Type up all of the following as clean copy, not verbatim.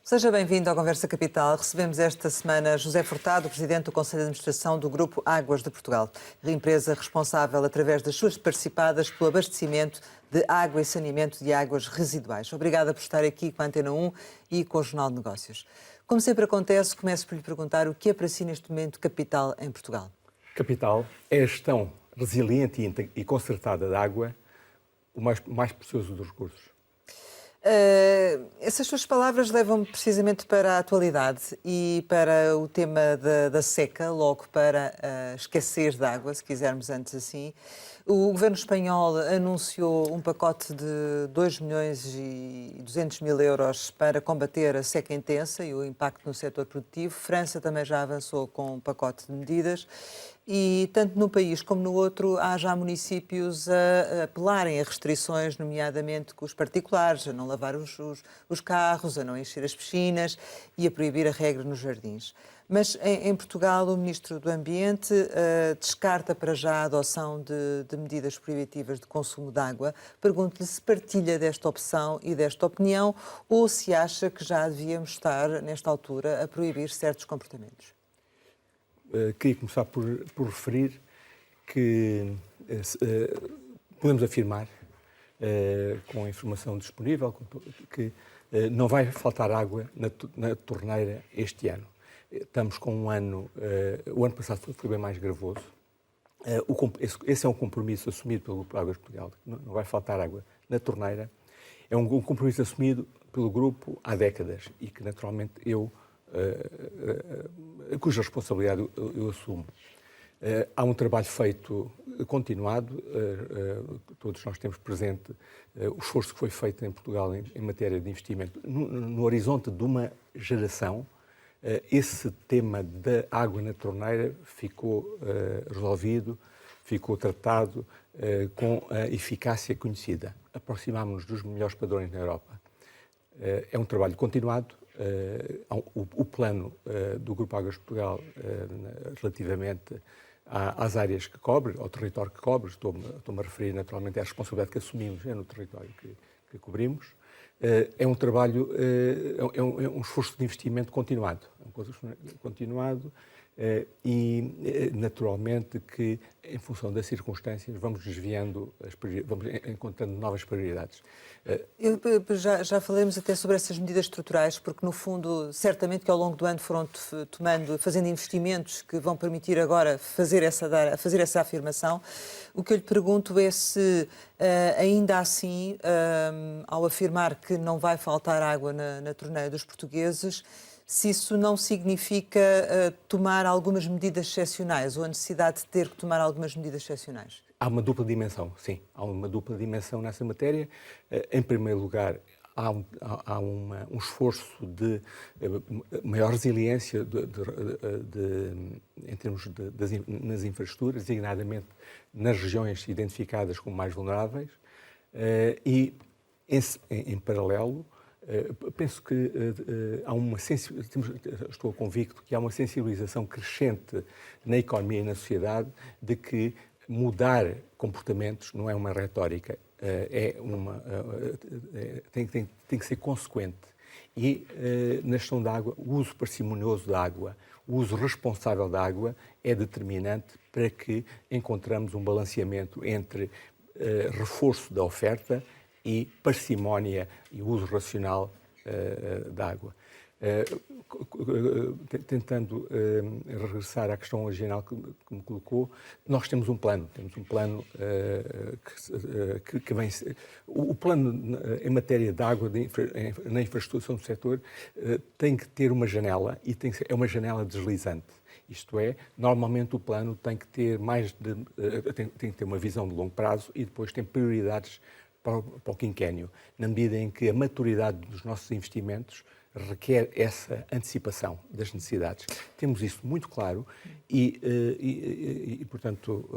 Seja bem-vindo à Conversa Capital. Recebemos esta semana José Furtado, Presidente do Conselho de Administração do Grupo Águas de Portugal, empresa responsável, através das suas participadas, pelo abastecimento de água e saneamento de águas residuais. Obrigada por estar aqui com a Antena 1 e com o Jornal de Negócios. Como sempre acontece, começo por lhe perguntar o que é para si neste momento capital em Portugal. Capital é a gestão resiliente e concertada da água, o mais precioso dos recursos. Essas suas palavras levam-me precisamente para a atualidade e para o tema da seca, logo para a escassez de água, se quisermos antes assim. O governo espanhol anunciou um pacote de 2.200.000 euros para combater a seca intensa e o impacto no setor produtivo. França também já avançou com um pacote de medidas. E tanto num país como no outro há já municípios a apelarem a restrições, nomeadamente com os particulares, a não lavar os carros, a não encher as piscinas e a proibir a regra nos jardins. Mas em Portugal o Ministro do Ambiente descarta para já a adoção de medidas proibitivas de consumo de água. Pergunto-lhe se partilha desta opção e desta opinião ou se acha que já devíamos estar, nesta altura, a proibir certos comportamentos. Queria começar por referir que podemos afirmar, com a informação disponível, que não vai faltar água na torneira este ano. Estamos com um ano, o ano passado foi bem mais gravoso. Esse é um compromisso assumido pelo Grupo Águas de Portugal, que não vai faltar água na torneira. É um compromisso assumido pelo grupo há décadas e que naturalmente cuja responsabilidade eu assumo. Há um trabalho feito continuado, todos nós temos presente o esforço que foi feito em Portugal em matéria de investimento. No horizonte de uma geração, esse tema da água na torneira ficou resolvido, ficou tratado com a eficácia conhecida. Aproximámos-nos dos melhores padrões na Europa. É um trabalho continuado. O plano do Grupo Águas de Portugal relativamente às áreas que cobre, ao território que cobre, estou-me a referir naturalmente à responsabilidade que assumimos no território que cobrimos, é um trabalho, é um esforço de investimento continuado, e naturalmente que em função das circunstâncias vamos desviando, vamos encontrando novas prioridades. Já falamos até sobre essas medidas estruturais, porque no fundo, certamente que ao longo do ano foram fazendo investimentos que vão permitir agora fazer essa afirmação. O que eu lhe pergunto é se ainda assim, ao afirmar que não vai faltar água na torneira dos portugueses, se isso não significa tomar algumas medidas excepcionais ou a necessidade de ter que tomar algumas medidas excepcionais. Há uma dupla dimensão, sim. Há uma dupla dimensão nessa matéria. Em primeiro lugar, há um esforço de maior resiliência em termos nas infraestruturas, designadamente nas regiões identificadas como mais vulneráveis. E, em paralelo, penso que estou convicto que há uma sensibilização crescente na economia e na sociedade de que mudar comportamentos não é uma retórica, tem que ser consequente. E na gestão da água, o uso parcimonioso da água, o uso responsável da água é determinante para que encontramos um balanceamento entre reforço da oferta e parcimónia e uso racional da água. Tentando regressar à questão original que me colocou, nós temos um plano que vem... O plano em matéria de água, na infraestrutura do setor, tem que ter uma janela e é uma janela deslizante. Isto é, normalmente o plano tem que ter tem que ter uma visão de longo prazo e depois tem prioridades para o quinquénio, na medida em que a maturidade dos nossos investimentos requer essa antecipação das necessidades. Temos isso muito claro e portanto,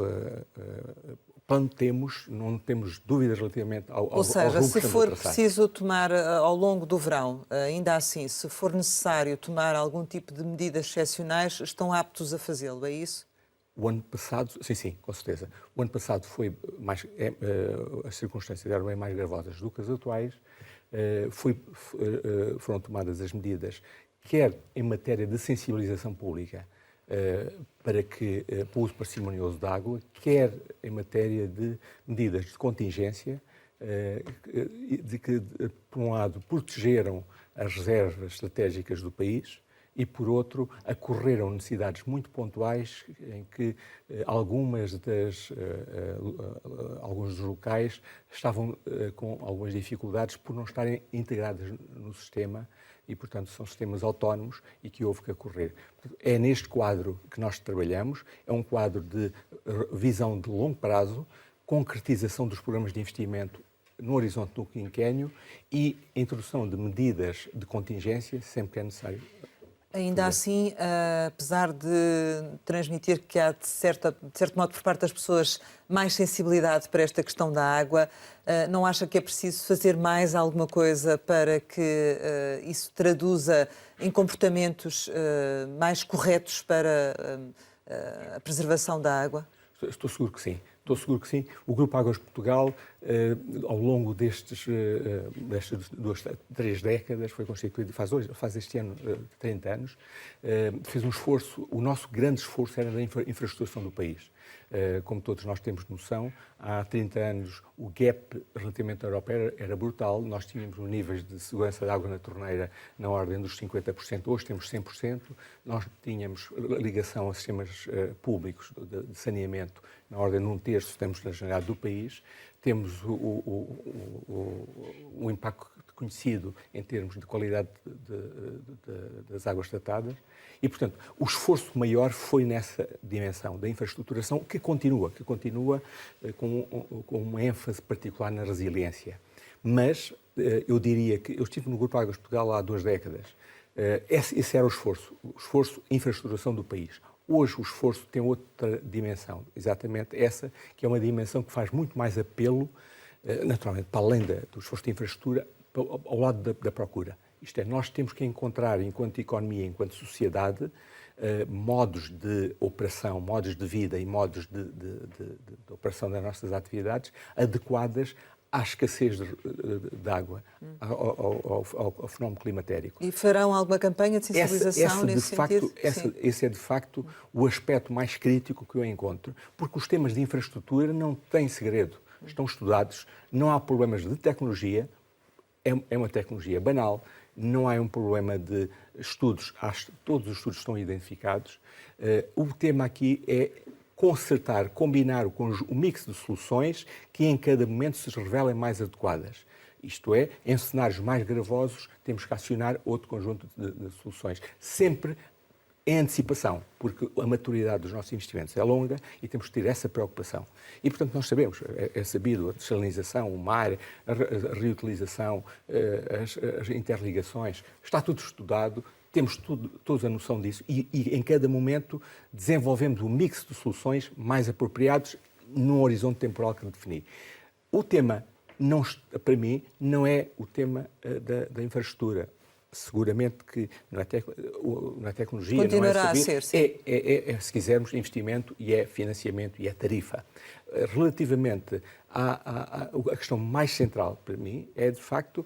plano temos, não temos dúvidas relativamente ao Ou seja, se for traçar. preciso tomar ao longo do verão, ainda assim, se for necessário tomar algum tipo de medidas excepcionais, estão aptos a fazê-lo, é isso? O ano passado, sim, com certeza. O ano passado foi as circunstâncias eram bem mais gravosas do que as atuais. foram tomadas as medidas, quer em matéria de sensibilização pública para o uso parcimonioso da água, quer em matéria de medidas de contingência, de que, por um lado, protegeram as reservas estratégicas do país e, por outro, acorreram necessidades muito pontuais em que alguns dos locais estavam com algumas dificuldades por não estarem integrados no sistema e, portanto, são sistemas autónomos e que houve que acorrer. É neste quadro que nós trabalhamos, é um quadro de visão de longo prazo, concretização dos programas de investimento no horizonte do quinquênio e introdução de medidas de contingência sempre que é necessário. Ainda assim, apesar de transmitir que há, de certo modo, por parte das pessoas, mais sensibilidade para esta questão da água, não acha que é preciso fazer mais alguma coisa para que isso traduza em comportamentos mais corretos para a preservação da água? Estou seguro que sim. Estou seguro que sim. O Grupo Águas de Portugal, ao longo destas 3 décadas, foi constituído, faz este ano 30 anos, fez um esforço, o nosso grande esforço era na infraestruturação do país. Como todos nós temos noção, há 30 anos o gap relativamente à Europa era brutal. Nós tínhamos níveis de segurança de água na torneira na ordem dos 50%, hoje temos 100%. Nós tínhamos ligação a sistemas públicos de saneamento na ordem de 1/3, temos na generalidade do país. Temos o impacto conhecido em termos de qualidade das águas tratadas e, portanto, o esforço maior foi nessa dimensão da infraestruturação que continua com uma ênfase particular na resiliência. Mas eu diria que eu estive no Grupo Águas de Portugal há 2 décadas. Esse era o esforço infraestruturação do país. Hoje o esforço tem outra dimensão, exatamente essa, que é uma dimensão que faz muito mais apelo, naturalmente, para além do esforço de infraestrutura, ao lado da procura. Isto é, nós temos que encontrar, enquanto economia, enquanto sociedade, modos de operação, modos de vida e modos de operação das nossas atividades adequadas à escassez de água, ao fenómeno climatérico. E farão alguma campanha de sensibilização nesse sentido? Esse é, de facto, o aspecto mais crítico que eu encontro, porque os temas de infraestrutura não têm segredo, estão estudados, não há problemas de tecnologia, é uma tecnologia banal, não há um problema de estudos, todos os estudos estão identificados. O tema aqui é concertar, combinar o mix de soluções que em cada momento se revelem mais adequadas. Isto é, em cenários mais gravosos, temos que acionar outro conjunto de soluções. Sempre em antecipação, porque a maturidade dos nossos investimentos é longa e temos que ter essa preocupação. E, portanto, nós sabemos, é sabido, a desalinização, o mar, a reutilização, as interligações, está tudo estudado, temos todos a noção disso e em cada momento desenvolvemos um mix de soluções mais apropriados num horizonte temporal que defini. O tema, para mim, não é o tema da infraestrutura. Seguramente que não é tecnologia, continuará não é saber, a ser, sim. Se quisermos, investimento e é financiamento e é tarifa. Relativamente à questão mais central para mim é, de facto,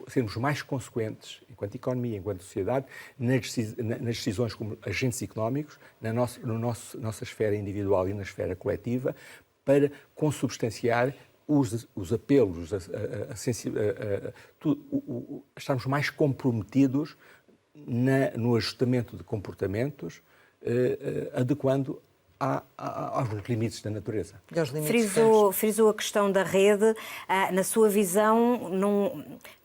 sermos mais consequentes, enquanto economia, enquanto sociedade, nas decisões como agentes económicos, na nossa esfera individual e na esfera coletiva, para consubstanciar os apelos, estarmos mais comprometidos no ajustamento de comportamentos, adequando aos limites da natureza. Frisou a questão da rede. Na sua visão,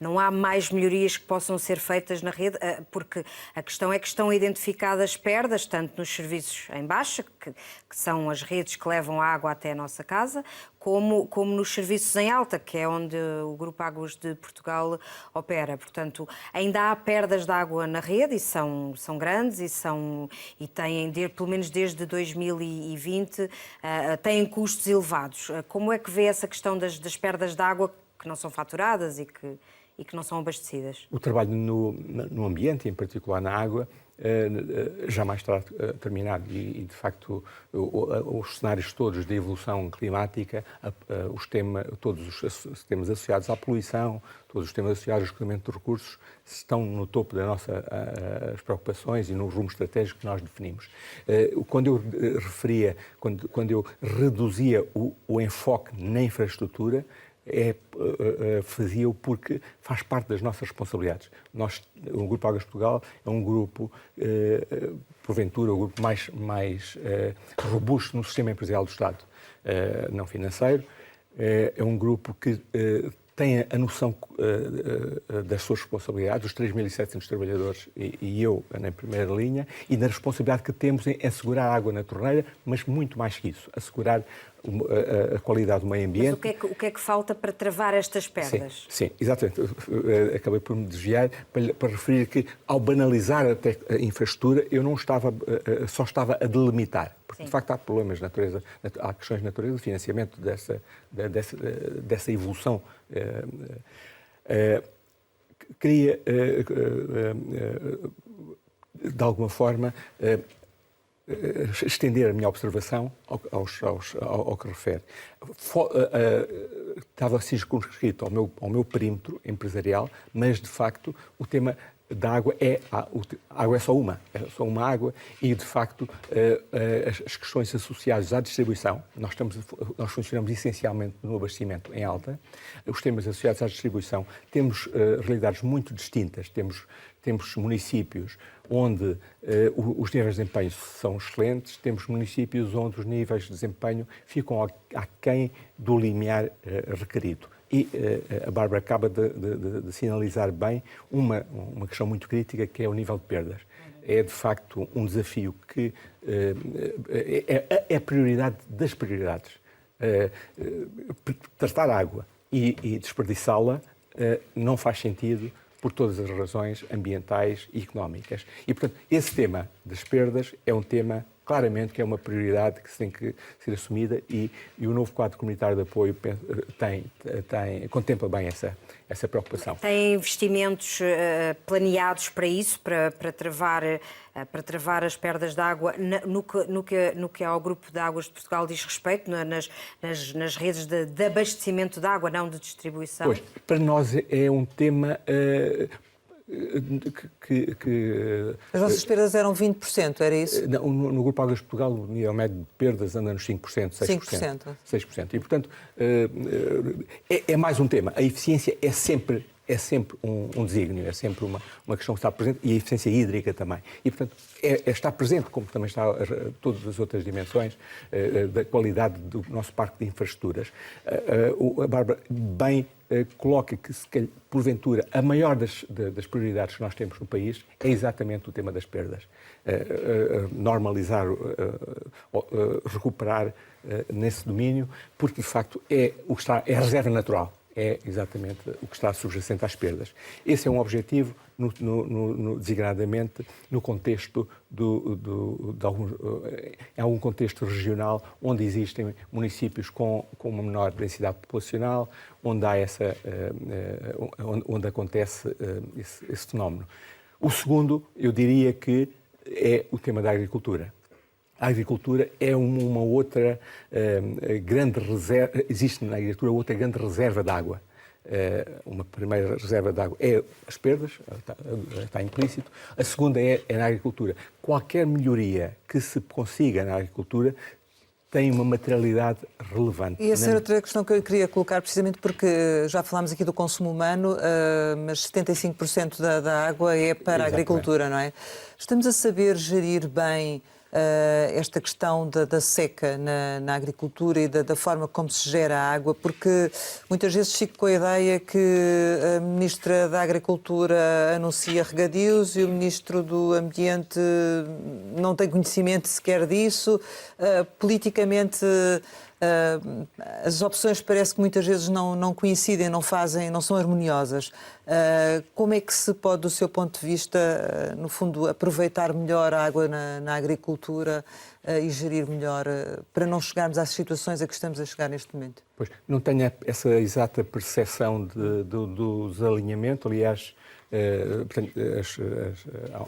não há mais melhorias que possam ser feitas na rede? Porque a questão é que estão identificadas perdas, tanto nos serviços em baixa, que são as redes que levam a água até a nossa casa, como nos serviços em alta, que é onde o Grupo Águas de Portugal opera. Portanto, ainda há perdas de água na rede e são grandes e têm, pelo menos desde 2020, têm custos elevados. Como é que vê essa questão das perdas de água que não são faturadas e que não são abastecidas? O trabalho no ambiente, em particular na água, jamais estará terminado e, de facto, os cenários todos de evolução climática, todos os temas associados à poluição, todos os temas associados ao esgotamento de recursos, estão no topo das nossas preocupações e no rumo estratégico que nós definimos. Quando eu referia, quando eu reduzia o enfoque na infraestrutura, fazia-o porque faz parte das nossas responsabilidades. O Grupo Águas de Portugal é um grupo, porventura, o grupo mais robusto no sistema empresarial do Estado, não financeiro. É um grupo que tem a noção das suas responsabilidades, os 3.700 trabalhadores e eu na primeira linha, e da responsabilidade que temos em assegurar a água na torneira, mas muito mais que isso, assegurar a qualidade do meio ambiente. Mas o que é que falta para travar estas perdas? Sim, exatamente. Acabei por me desviar para referir que, ao banalizar a infraestrutura, eu não estava, só estava a delimitar. Porque, de facto, há problemas de natureza, há questões de natureza de financiamento dessa evolução. Queria, de alguma forma, estender a minha observação ao que refere. Estava circunscrito ao meu perímetro empresarial, mas, de facto, o tema da água a água é só uma água e, de facto, as questões associadas à distribuição, nós funcionamos essencialmente no abastecimento em alta, os temas associados à distribuição, temos realidades muito distintas, temos municípios onde os níveis de desempenho são excelentes, temos municípios onde os níveis de desempenho ficam aquém do limiar requerido. E a Bárbara acaba de sinalizar bem uma questão muito crítica, que é o nível de perdas. É, de facto, um desafio que é a prioridade das prioridades. Tratar a água e desperdiçá-la não faz sentido por todas as razões ambientais e económicas. E, portanto, esse tema das perdas é um tema, claramente, que é uma prioridade que tem que ser assumida e o novo quadro comunitário de apoio contempla bem essa preocupação. Tem investimentos planeados para isso, para travar as perdas de água no que ao Grupo de Águas de Portugal diz respeito, nas redes de abastecimento de água, não de distribuição? Pois, para nós é um tema As vossas perdas eram 20%, era isso? Não, no Grupo Águas de Portugal o nível médio de perdas anda nos 5%, 6%. 6%. E, portanto, é mais um tema. A eficiência é sempre um desígnio, é sempre uma questão que está presente, e a eficiência hídrica também. E, portanto, está presente, como também está todas as outras dimensões da qualidade do nosso parque de infraestruturas. A Bárbara bem coloca que, porventura, a maior das prioridades que nós temos no país é exatamente o tema das perdas. Normalizar, recuperar nesse domínio, porque, de facto, é a reserva natural. É exatamente o que está subjacente às perdas. Esse é um objetivo, designadamente, no contexto em algum contexto regional, onde existem municípios com uma menor densidade populacional, onde acontece esse fenómeno. O segundo, eu diria que é o tema da agricultura. A agricultura é uma outra grande reserva, existe na agricultura outra grande reserva de água. Uma primeira reserva de água é as perdas, está implícito. A segunda é na agricultura. Qualquer melhoria que se consiga na agricultura tem uma materialidade relevante. E essa era outra questão que eu queria colocar, precisamente porque já falámos aqui do consumo humano, mas 75% da água é para a agricultura, não é? Estamos a saber gerir bem esta questão da seca na agricultura e da forma como se gera a água, porque muitas vezes fico com a ideia que a Ministra da Agricultura anuncia regadios e o Ministro do Ambiente não tem conhecimento sequer disso. Politicamente, as opções parece que muitas vezes não coincidem, não são harmoniosas. Como é que se pode, do seu ponto de vista, no fundo, aproveitar melhor a água na agricultura agricultura e gerir melhor para não chegarmos às situações a que estamos a chegar neste momento? Pois, não tenho essa exata percepção do desalinhamento. Aliás, portanto,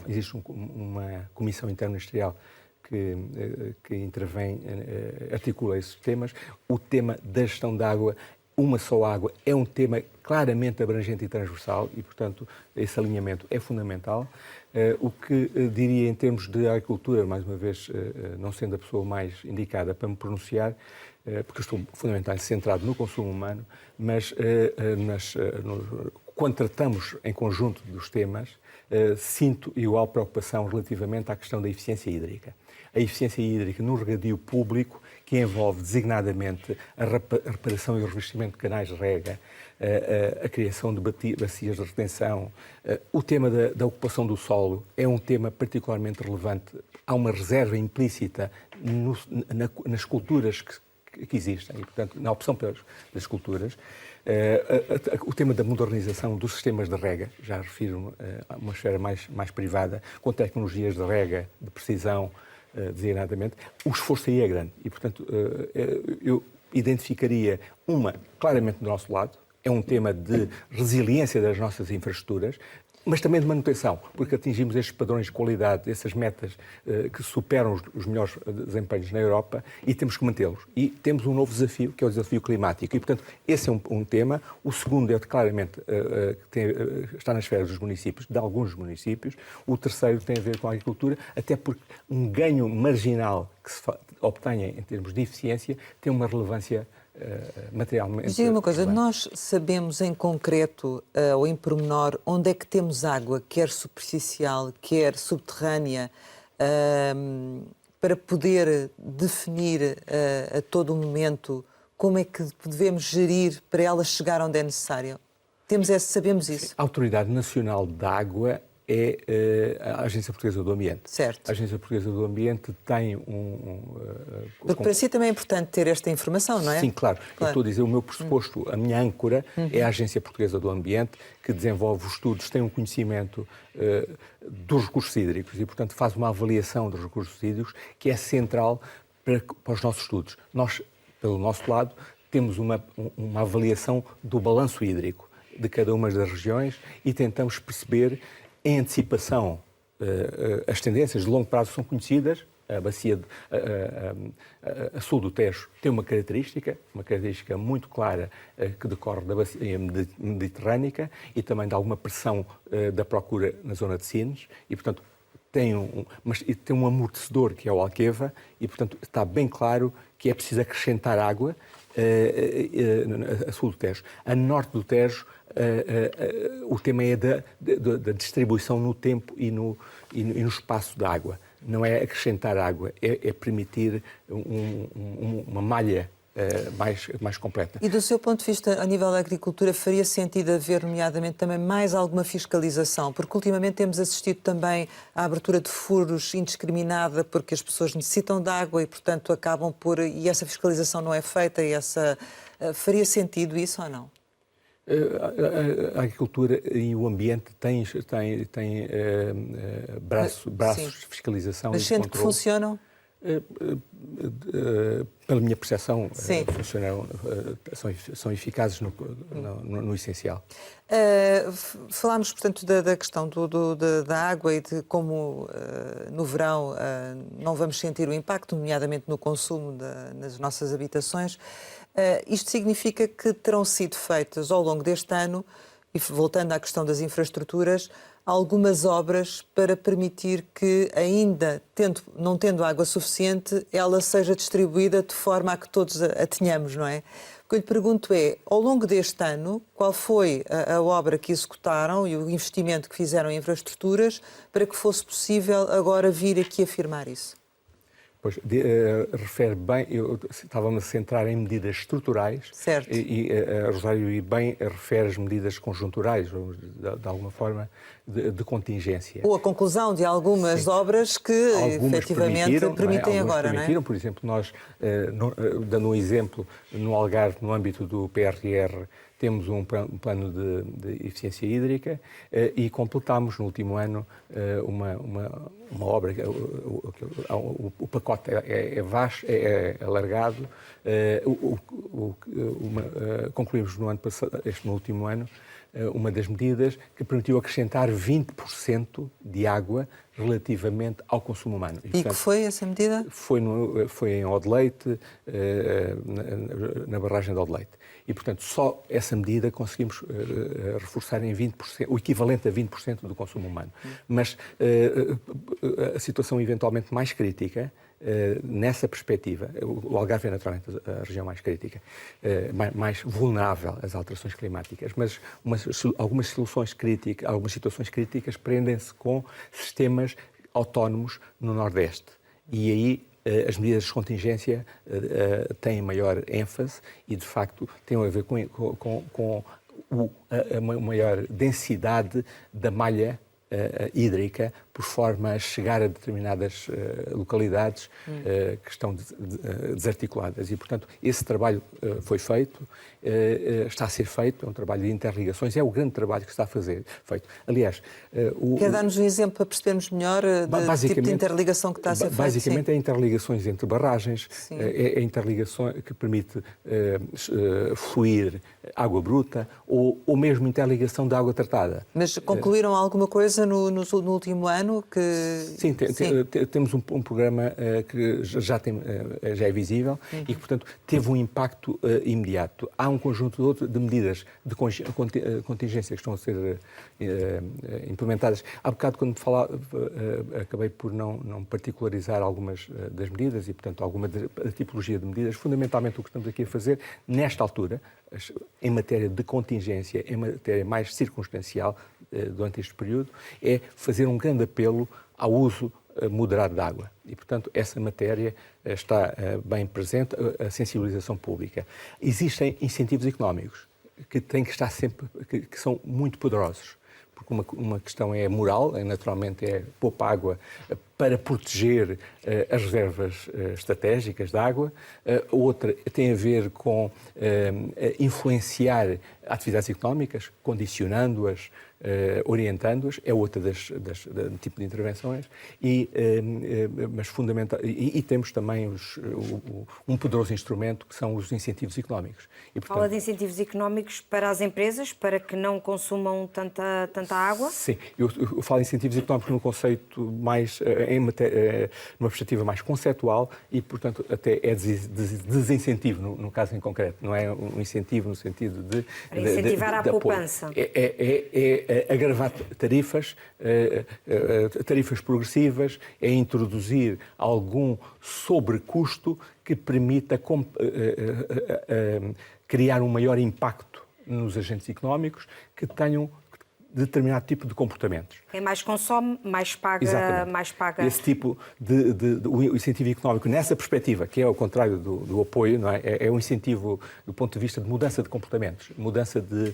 existe uma comissão interministerial que intervém, articula esses temas. O tema da gestão da água, uma só água, é um tema claramente abrangente e transversal e, portanto, esse alinhamento é fundamental. O que diria em termos de agricultura, mais uma vez, não sendo a pessoa mais indicada para me pronunciar, porque eu estou fundamentalmente centrado no consumo humano, mas quando tratamos em conjunto dos temas, sinto igual preocupação relativamente à questão da eficiência hídrica. A eficiência hídrica no regadio público, que envolve designadamente a reparação e o revestimento de canais de rega, a criação de bacias de retenção, o tema da ocupação do solo é um tema particularmente relevante. Há uma reserva implícita nas culturas que existem e, portanto, na opção das culturas. O tema da modernização dos sistemas de rega, já refiro a uma esfera mais privada, com tecnologias de rega de precisão, designadamente, o esforço aí é grande e, portanto, eu identificaria claramente do nosso lado, é um tema de resiliência das nossas infraestruturas, mas também de manutenção, porque atingimos estes padrões de qualidade, essas metas que superam os melhores desempenhos na Europa e temos que mantê-los. E temos um novo desafio, que é o desafio climático. E, portanto, esse é um tema. O segundo é claramente está na esfera dos municípios, de alguns municípios. O terceiro tem a ver com a agricultura, até porque um ganho marginal que se obtenha em termos de eficiência tem uma relevância materialmente. Diga uma coisa, nós sabemos em concreto ou em pormenor onde é que temos água, quer superficial, quer subterrânea, para poder definir a todo momento como é que devemos gerir para ela chegar onde é necessário? Sabemos isso? A Autoridade Nacional da Água é a Agência Portuguesa do Ambiente. Certo. A Agência Portuguesa do Ambiente tem Porque para si também é importante ter esta informação, não é? Sim, claro. Eu estou a dizer, o meu pressuposto, a minha âncora é a Agência Portuguesa do Ambiente, que desenvolve os estudos, tem um conhecimento dos recursos hídricos e, portanto, faz uma avaliação dos recursos hídricos que é central para os nossos estudos. Nós, pelo nosso lado, temos uma avaliação do balanço hídrico de cada uma das regiões e tentamos perceber em antecipação. As tendências de longo prazo são conhecidas. A bacia a sul do Tejo tem uma característica muito clara que decorre da bacia mediterrânica e também de alguma pressão da procura na zona de Sines e, portanto, tem um amortecedor que é o Alqueva e, portanto, está bem claro que é preciso acrescentar água a sul do Tejo. A norte do Tejo, o tema é da distribuição no tempo e no espaço da água. Não é acrescentar água, é permitir uma malha mais completa. E do seu ponto de vista, a nível da agricultura, faria sentido haver, nomeadamente, também mais alguma fiscalização? Porque ultimamente temos assistido também à abertura de furos indiscriminada, porque as pessoas necessitam de água e, portanto, acabam por... E essa fiscalização não é feita, faria sentido isso ou não? A agricultura e o ambiente têm braços de fiscalização mas e de controle. Mas sente que funcionam? Pela minha percepção, são eficazes no essencial. Falámos, portanto, da questão da água e de como no verão não vamos sentir o impacto, nomeadamente no consumo nas nossas habitações. Isto significa que terão sido feitas ao longo deste ano, e voltando à questão das infraestruturas, algumas obras para permitir que, ainda não tendo água suficiente, ela seja distribuída de forma a que todos a tenhamos, não é? O que eu lhe pergunto é, ao longo deste ano, qual foi a obra que executaram e o investimento que fizeram em infraestruturas para que fosse possível agora vir aqui afirmar isso? Pois, refere bem, eu estava-me a centrar em medidas estruturais. Certo. E Rosário, bem, refere as medidas conjunturais, de alguma forma, de contingência. Ou a conclusão de algumas obras que efetivamente permitem agora, não é? Por exemplo, nós, dando um exemplo, no Algarve, no âmbito do PRR, temos um plano de eficiência hídrica e completámos no último ano uma obra. O pacote é vasto, é alargado. Concluímos no último ano uma das medidas que permitiu acrescentar 20% de água relativamente ao consumo humano. E portanto, que foi essa medida? Foi em Odeleite, na barragem de Odeleite. E, portanto, só essa medida conseguimos reforçar em 20%, o equivalente a 20% do consumo humano. Mas a situação eventualmente mais crítica, nessa perspectiva, o Algarve é naturalmente a região mais crítica, mais vulnerável às alterações climáticas, mas algumas situações críticas prendem-se com sistemas autónomos no Nordeste. E aí as medidas de contingência têm maior ênfase e, de facto, têm a ver com a maior densidade da malha hídrica, por forma a chegar a determinadas localidades que estão desarticuladas. E, portanto, esse trabalho foi feito, está a ser feito, é um trabalho de interligações, é o grande trabalho que está a fazer feito. Aliás... Quer dar-nos um exemplo para percebermos melhor do tipo de interligação que está a ser feito? Basicamente, é interligações entre barragens, é interligação que permite fluir água bruta ou mesmo interligação de água tratada. Mas concluíram alguma coisa no último ano? Sim, temos um programa que já é visível e que, portanto, teve um impacto imediato. Há um conjunto de medidas de contingência que estão a ser implementadas. Há bocado, quando falava, acabei por não particularizar algumas das medidas e, portanto, alguma da tipologia de medidas. Fundamentalmente, o que estamos aqui a fazer, nesta altura, em matéria de contingência, em matéria mais circunstancial, durante este período, é fazer um grande apelo ao uso moderado de água. E, portanto, essa matéria está bem presente, a sensibilização pública. Existem incentivos económicos que têm que estar sempre, que são muito poderosos. Porque uma questão é moral, naturalmente é poupar água para proteger as reservas estratégicas de água. Outra tem a ver com influenciar atividades económicas, condicionando-as, orientando-as, é outra do tipo de intervenções, mas fundamental, e temos também um poderoso instrumento que são os incentivos económicos. E, portanto, fala de incentivos económicos para as empresas, para que não consumam tanta água? Sim, eu falo em incentivos económicos num conceito mais, numa perspectiva mais conceptual e, portanto, até é desincentivo no caso em concreto, não é um incentivo no sentido de... incentivar a poupança. É agravar tarifas progressivas, é introduzir algum sobrecusto que permita criar um maior impacto nos agentes económicos que tenham determinado tipo de comportamentos. Quem mais consome, mais paga. Exatamente. Mais paga. Esse tipo de incentivo económico, nessa perspectiva, que é ao contrário do apoio, não é? É um incentivo do ponto de vista de mudança de comportamentos, mudança de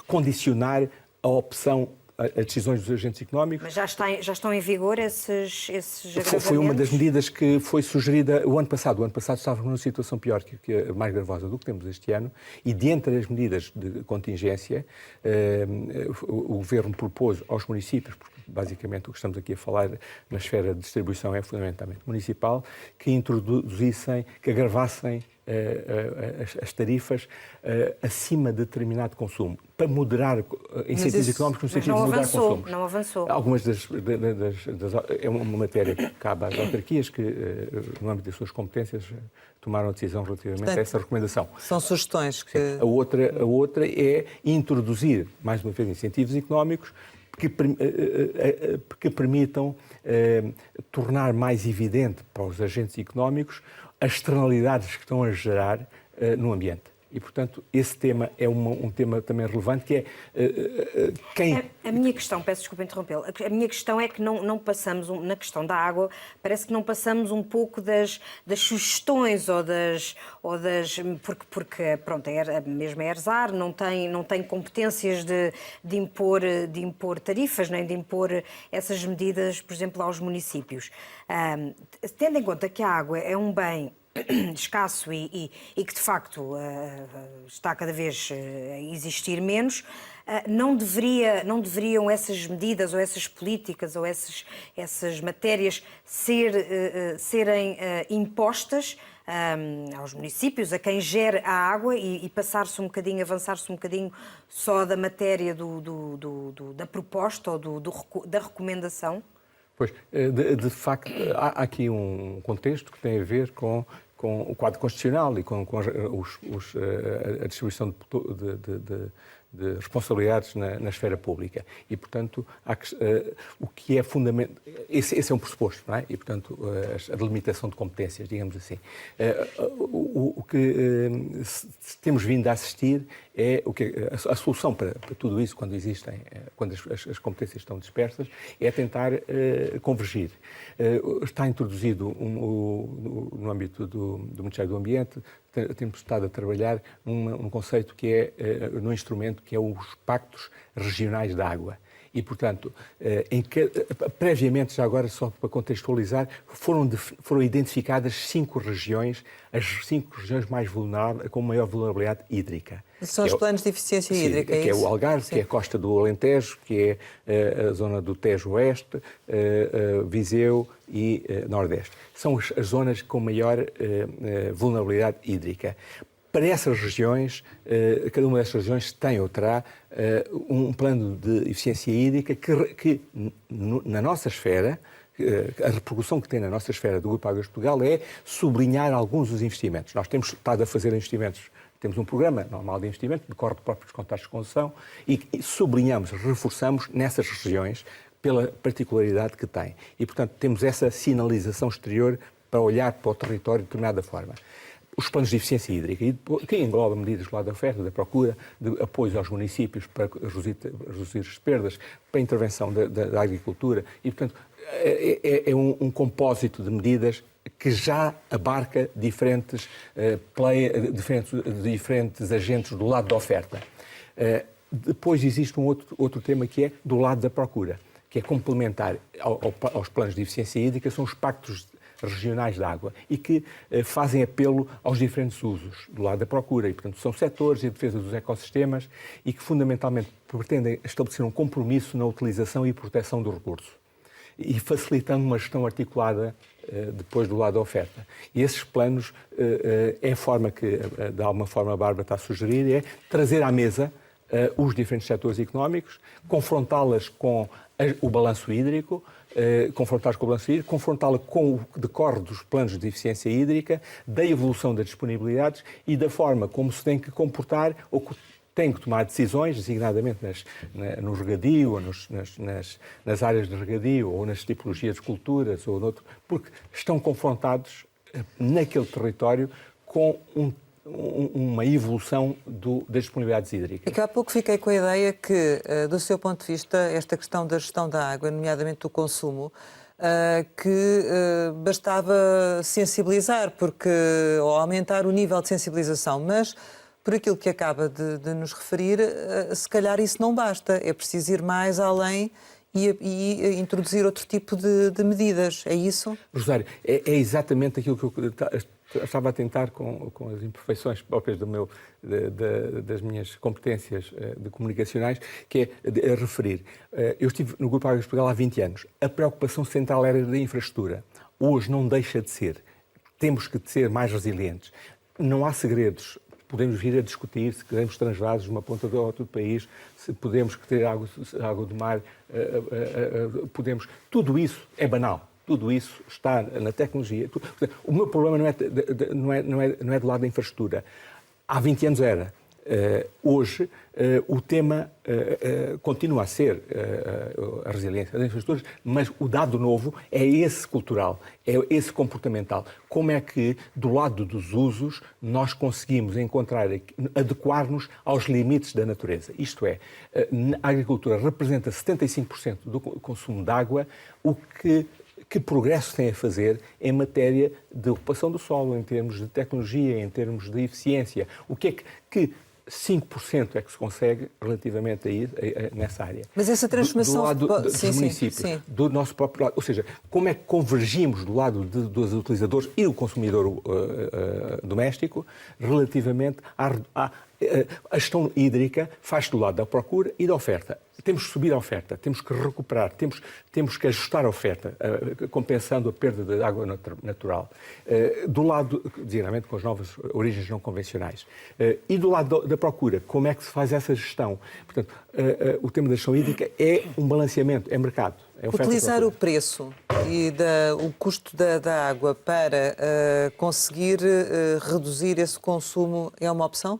condicionar a opção, as decisões dos agentes económicos. Mas já estão em vigor esses agravamentos? Foi uma das medidas que foi sugerida o ano passado. O ano passado estávamos numa situação pior, mais gravosa do que temos este ano, e dentre as medidas de contingência, o Governo propôs aos municípios, porque basicamente o que estamos aqui a falar na esfera de distribuição é fundamentalmente municipal, que introduzissem, que agravassem as tarifas acima de determinado consumo, para moderar incentivos económicos no sentido de moderar consumos. Não avançou. Algumas é uma matéria que cabe às autarquias que, no âmbito das suas competências, tomaram a decisão relativamente a essa recomendação. São sugestões que... A outra é introduzir, mais uma vez, incentivos económicos que permitam tornar mais evidente para os agentes económicos as externalidades que estão a gerar no ambiente. E, portanto, esse tema é um tema também relevante, que é quem... A minha questão, peço desculpa interrompê-lo, a minha questão é que não passamos, na questão da água, parece que não passamos um pouco das sugestões ou das porque pronto, mesmo a ERSAR não tem competências de impor tarifas, nem de impor essas medidas, por exemplo, aos municípios. Tendo em conta que a água é um bem escasso e que, de facto, está cada vez a existir menos, não deveriam essas medidas ou essas políticas ou essas matérias serem impostas aos municípios, a quem gere a água e avançar-se um bocadinho só da matéria da proposta ou da recomendação? Pois, de facto, há aqui um contexto que tem a ver com o quadro constitucional e com a distribuição de responsabilidades na esfera pública. E, portanto, o que é fundamental... Esse é um pressuposto, não é? E, portanto, a delimitação de competências, digamos assim. O que temos vindo a assistir é a solução para tudo isso, quando as competências estão dispersas, é tentar convergir. Está introduzido no âmbito do Ministério do Ambiente, temos estado a trabalhar num conceito que é, num instrumento que é os pactos regionais da água. E, portanto, previamente, já agora, só para contextualizar, foram identificadas 5 regiões, as 5 regiões mais vulneráveis, com maior vulnerabilidade hídrica. São os planos de eficiência hídrica, que é o Algarve, que é a costa do Alentejo, que é a zona do Tejo Oeste, Viseu e Nordeste. São as zonas com maior vulnerabilidade hídrica. Para essas regiões, cada uma dessas regiões tem ou terá um plano de eficiência hídrica que na nossa esfera, a repercussão que tem na nossa esfera do Grupo Águas de Portugal é sublinhar alguns dos investimentos. Nós temos estado a fazer investimentos, temos um programa normal de investimento, decorre de próprios contratos de concessão, e sublinhamos, reforçamos nessas regiões pela particularidade que tem. E, portanto, temos essa sinalização exterior para olhar para o território de determinada forma. Os planos de eficiência hídrica, que engloba medidas do lado da oferta, da procura, de apoio aos municípios para reduzir as perdas, para a intervenção da agricultura e, portanto, é um compósito de medidas que já abarca diferentes agentes do lado da oferta. Depois existe um outro tema que é do lado da procura, que é complementar aos planos de eficiência hídrica, são os pactos regionais de água e que fazem apelo aos diferentes usos do lado da procura e, portanto, são setores de defesa dos ecossistemas e que, fundamentalmente, pretendem estabelecer um compromisso na utilização e proteção do recurso e facilitando uma gestão articulada depois do lado da oferta. E esses planos, é a forma que, de alguma forma, a Bárbara está a sugerir, é trazer à mesa os diferentes setores económicos, confrontá-las com o balanço hídrico, confrontá-la com o que decorre dos planos de eficiência hídrica, da evolução das disponibilidades e da forma como se tem que comportar ou que tem que tomar decisões, designadamente no regadio, ou nas áreas de regadio, ou nas tipologias de culturas, porque estão confrontados naquele território com uma evolução das disponibilidades hídricas. E que há pouco fiquei com a ideia que, do seu ponto de vista, esta questão da gestão da água, nomeadamente do consumo, que bastava sensibilizar, ou aumentar o nível de sensibilização, mas por aquilo que acaba de nos referir, se calhar isso não basta, é preciso ir mais além e introduzir outro tipo de medidas, é isso? Rosário, é exatamente aquilo que eu estava a tentar com as imperfeições próprias das minhas competências de comunicacionais, que é a referir. Eu estive no Grupo Águas de Portugal há 20 anos. A preocupação central era da infraestrutura. Hoje não deixa de ser. Temos que ser mais resilientes. Não há segredos. Podemos vir a discutir se queremos transvasos de uma ponta do outro país, se podemos ter água do mar, podemos. Tudo isso é banal. Tudo isso está na tecnologia. O meu problema não é do lado da infraestrutura. Há 20 anos era. Hoje, o tema continua a ser a resiliência das infraestruturas, mas o dado novo é esse cultural, é esse comportamental. Como é que, do lado dos usos, nós conseguimos adequar-nos aos limites da natureza? Isto é, a agricultura representa 75% do consumo de água, que progresso tem a fazer em matéria de ocupação do solo, em termos de tecnologia, em termos de eficiência? O que é que 5% é que se consegue relativamente nessa área? Mas essa transformação... Do lado dos municípios, do nosso próprio lado. Ou seja, como é que convergimos do lado dos utilizadores e do consumidor doméstico relativamente a gestão hídrica faz do lado da procura e da oferta. Temos que subir a oferta, temos que recuperar, temos que ajustar a oferta, compensando a perda de água natural. Do lado, designadamente com as novas origens não convencionais. E do lado da procura, como é que se faz essa gestão? Portanto, o tema da gestão hídrica é um balanceamento, é mercado. É utilizar o preço e o custo da água para conseguir reduzir esse consumo é uma opção?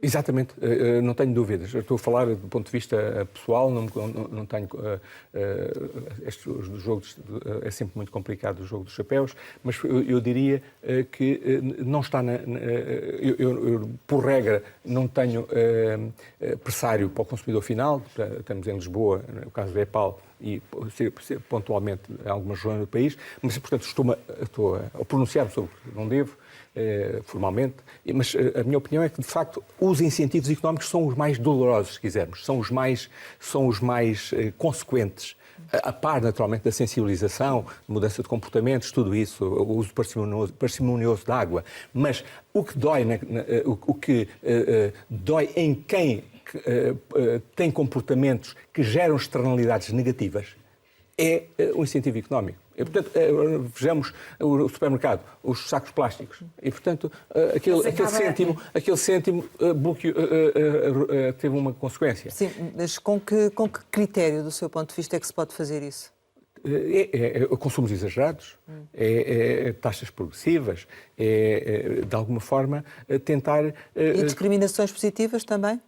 Exatamente, não tenho dúvidas. Eu estou a falar do ponto de vista pessoal, não tenho... Este jogo é sempre muito complicado, o jogo dos chapéus, mas eu diria que não está eu, por regra, não tenho pressário para o consumidor final. Estamos em Lisboa, no caso da EPAL, e pontualmente em algumas zonas do país, mas, portanto, estou a pronunciar sobre o que não devo, formalmente, mas a minha opinião é que, de facto, os incentivos económicos são os mais dolorosos, se quisermos, são os mais consequentes, a par, naturalmente, da sensibilização, mudança de comportamentos, tudo isso, o uso parcimonioso da água, mas o que dói, dói em quem tem comportamentos que geram externalidades negativas é o incentivo económico. E, portanto, vejamos o supermercado, os sacos plásticos. E, portanto, aquele cêntimo teve uma consequência. Sim, mas com que critério, do seu ponto de vista, é que se pode fazer isso? Consumos exagerados, taxas progressivas, de alguma forma, tentar... E discriminações positivas também?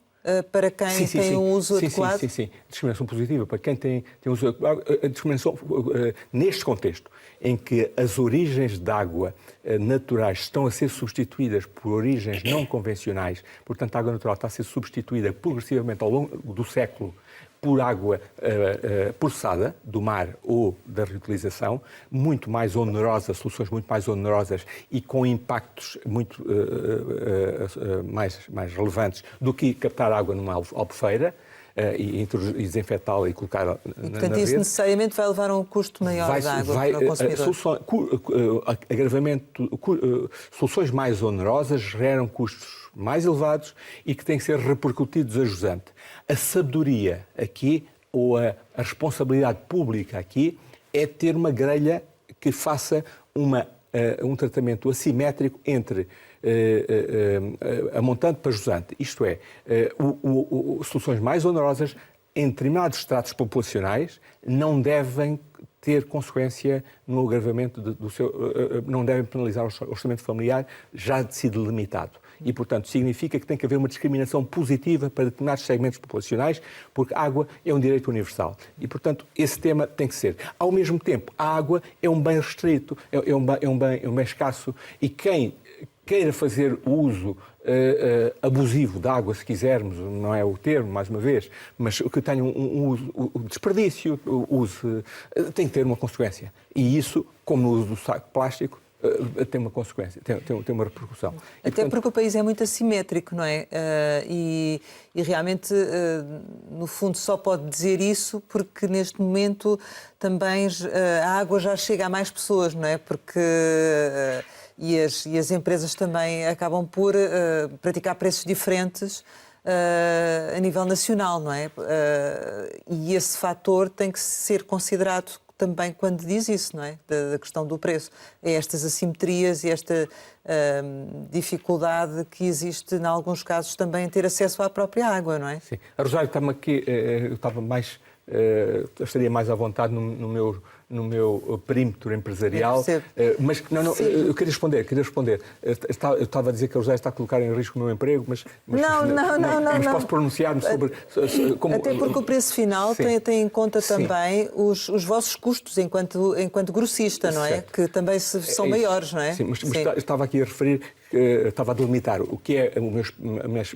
Para quem tem um uso adequado? Sim. Discriminação positiva para quem tem uso adequado. A discriminação, neste contexto, em que as origens de água naturais estão a ser substituídas por origens não convencionais, portanto a água natural está a ser substituída progressivamente ao longo do século por água processada do mar ou da reutilização, muito mais onerosa, soluções muito mais onerosas e com impactos muito mais relevantes do que captar água numa albufeira e desinfetá-la e colocá-la na rede. Portanto, isso necessariamente vai levar a um custo maior de água para o consumidor. Soluções mais onerosas geram custos mais elevados e que têm que ser repercutidos a jusante. A sabedoria aqui, ou a responsabilidade pública aqui, é ter uma grelha que faça um tratamento assimétrico entre a montante para jusante. Isto é, soluções mais onerosas em determinados estratos populacionais não devem ter consequência no agravamento não devem penalizar o orçamento familiar já de si delimitado. E, portanto, significa que tem que haver uma discriminação positiva para determinados segmentos populacionais, porque a água é um direito universal. E, portanto, esse tema tem que ser. Ao mesmo tempo, a água é um bem restrito, é um bem escasso, e quem queira fazer o uso abusivo da água, se quisermos, não é o termo, mais uma vez, mas que tenha um uso, o desperdício, o uso, tem que ter uma consequência. E isso, como no uso do saco plástico, tem uma consequência, tem uma repercussão. Até porque o país é muito assimétrico, não é? E realmente, no fundo, só pode dizer isso porque neste momento também a água já chega a mais pessoas, não é? Porque... E as empresas também acabam por praticar preços diferentes a nível nacional, não é? E esse fator tem que ser considerado também quando diz isso, não é? Da questão do preço. É estas assimetrias e esta dificuldade que existe, em alguns casos, também em ter acesso à própria água, não é? Sim. A Rosário está-me aqui, eu estaria mais à vontade no meu no meu perímetro empresarial. Mas eu queria responder. Eu estava a dizer que a José está a colocar em risco o meu emprego, mas posso pronunciar-me sobre como... Até porque o preço final tem em conta também os vossos custos enquanto grossista, não é? Certo. Que também são maiores, não é? Sim, mas estava aqui a referir, estava a delimitar o que é a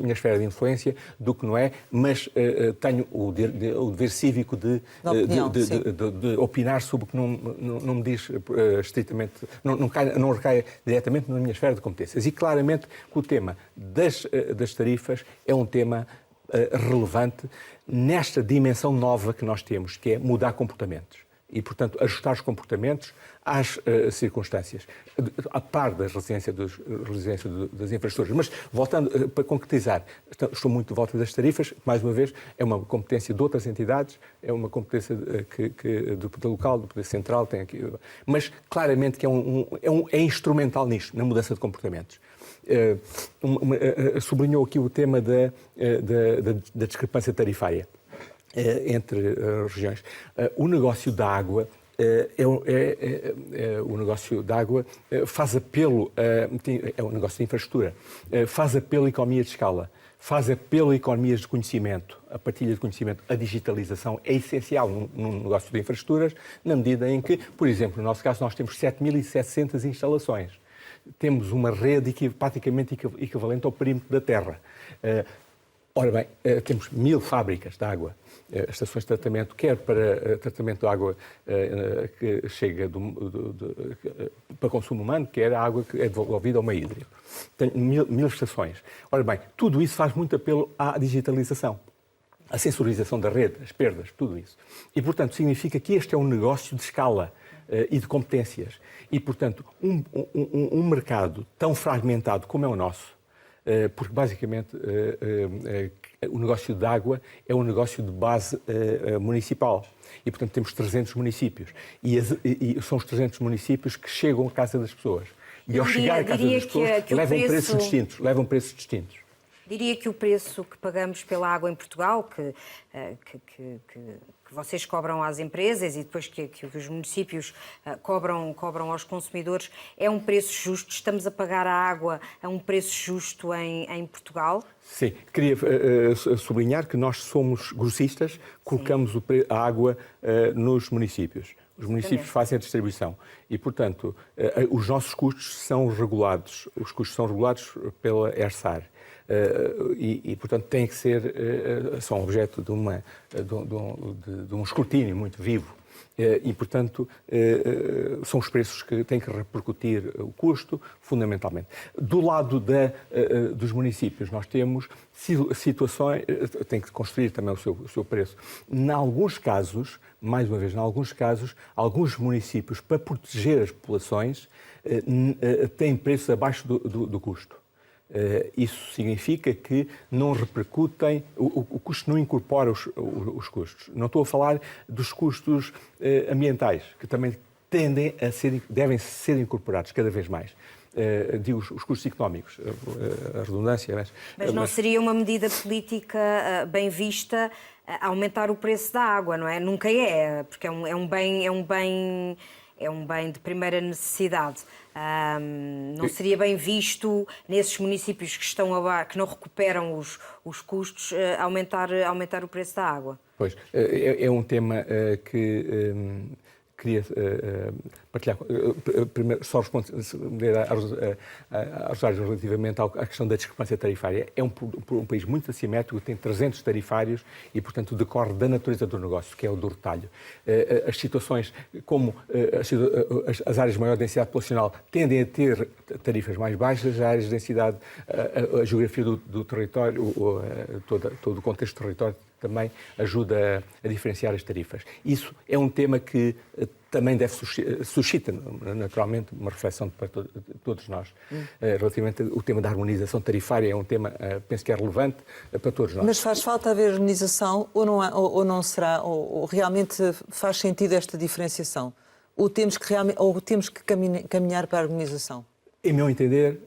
minha esfera de influência do que não é, mas tenho o dever cívico de opinar sobre o que não me diz estritamente, não recai diretamente na minha esfera de competências. E claramente que o tema das tarifas é um tema relevante nesta dimensão nova que nós temos, que é mudar comportamentos. E, portanto, ajustar os comportamentos às circunstâncias, a par da resiliência das infraestruturas. Mas, voltando para concretizar, estou muito de volta das tarifas, mais uma vez, é uma competência de outras entidades, é uma competência do poder local, do poder central, tem aqui, mas claramente que é instrumental nisto, na mudança de comportamentos. Sublinhou aqui o tema da discrepância tarifária entre regiões. O negócio da água faz apelo, é um negócio de infraestrutura, faz apelo à economia de escala, faz apelo a economias de conhecimento, a partilha de conhecimento, a digitalização é essencial num negócio de infraestruturas, na medida em que, por exemplo, no nosso caso, nós temos 7.700 instalações. Temos uma rede praticamente equivalente ao perímetro da Terra. Ora bem, temos 1.000 fábricas de água, estações de tratamento, quer para tratamento de água que chega para consumo humano, quer a água que é devolvida ao meio hídrico. Tem 1.000 estações. Ora bem, tudo isso faz muito apelo à digitalização, à sensorização da rede, as perdas, tudo isso. E, portanto, significa que este é um negócio de escala e de competências. E, portanto, um mercado tão fragmentado como é o nosso, porque basicamente o negócio de água é um negócio de base municipal e, portanto, temos 300 municípios e são os 300 municípios que chegam à casa das pessoas. E ao chegar à casa das pessoas levam preços distintos. Diria que o preço que pagamos pela água em Portugal, que vocês cobram às empresas e depois que os municípios cobram aos consumidores, é um preço justo? Estamos a pagar a água a um preço justo em Portugal? Sim, queria sublinhar que nós somos grossistas, colocamos a água nos municípios. Os municípios fazem a distribuição e, portanto, os nossos custos são regulados. Os custos são regulados pela ERSAR. Portanto, têm que ser, são objeto de um escrutínio muito vivo. E, portanto, são os preços que têm que repercutir o custo, fundamentalmente. Do lado dos municípios, nós temos situações, tem que construir também o seu preço. Em alguns casos, mais uma vez, alguns municípios, para proteger as populações, têm preços abaixo do custo. Isso significa que não repercutem, o custo não incorpora os custos. Não estou a falar dos custos ambientais, que também devem ser incorporados cada vez mais. Digo os custos económicos, a redundância. Mas não seria uma medida política bem vista aumentar o preço da água, não é? Nunca é, porque é um bem de primeira necessidade. Não seria bem visto nesses municípios que não recuperam os custos aumentar o preço da água? Pois, é um tema que queria partilhar. Primeiro, só responder aos áreas relativamente à questão da discrepância tarifária. É um país muito assimétrico, tem 300 tarifários e, portanto, decorre da natureza do negócio, que é o do retalho. As situações, como as áreas de maior densidade populacional tendem a ter tarifas mais baixas, as áreas de densidade, a geografia do território, todo o contexto do território também ajuda a diferenciar as tarifas. Isso é um tema que também suscita naturalmente uma reflexão para todos nós. Relativamente ao tema da harmonização tarifária, é um tema, penso que é relevante para todos nós. Mas faz falta haver harmonização ou não será? Ou realmente faz sentido esta diferenciação? Ou temos que caminhar para a harmonização? Em meu entender,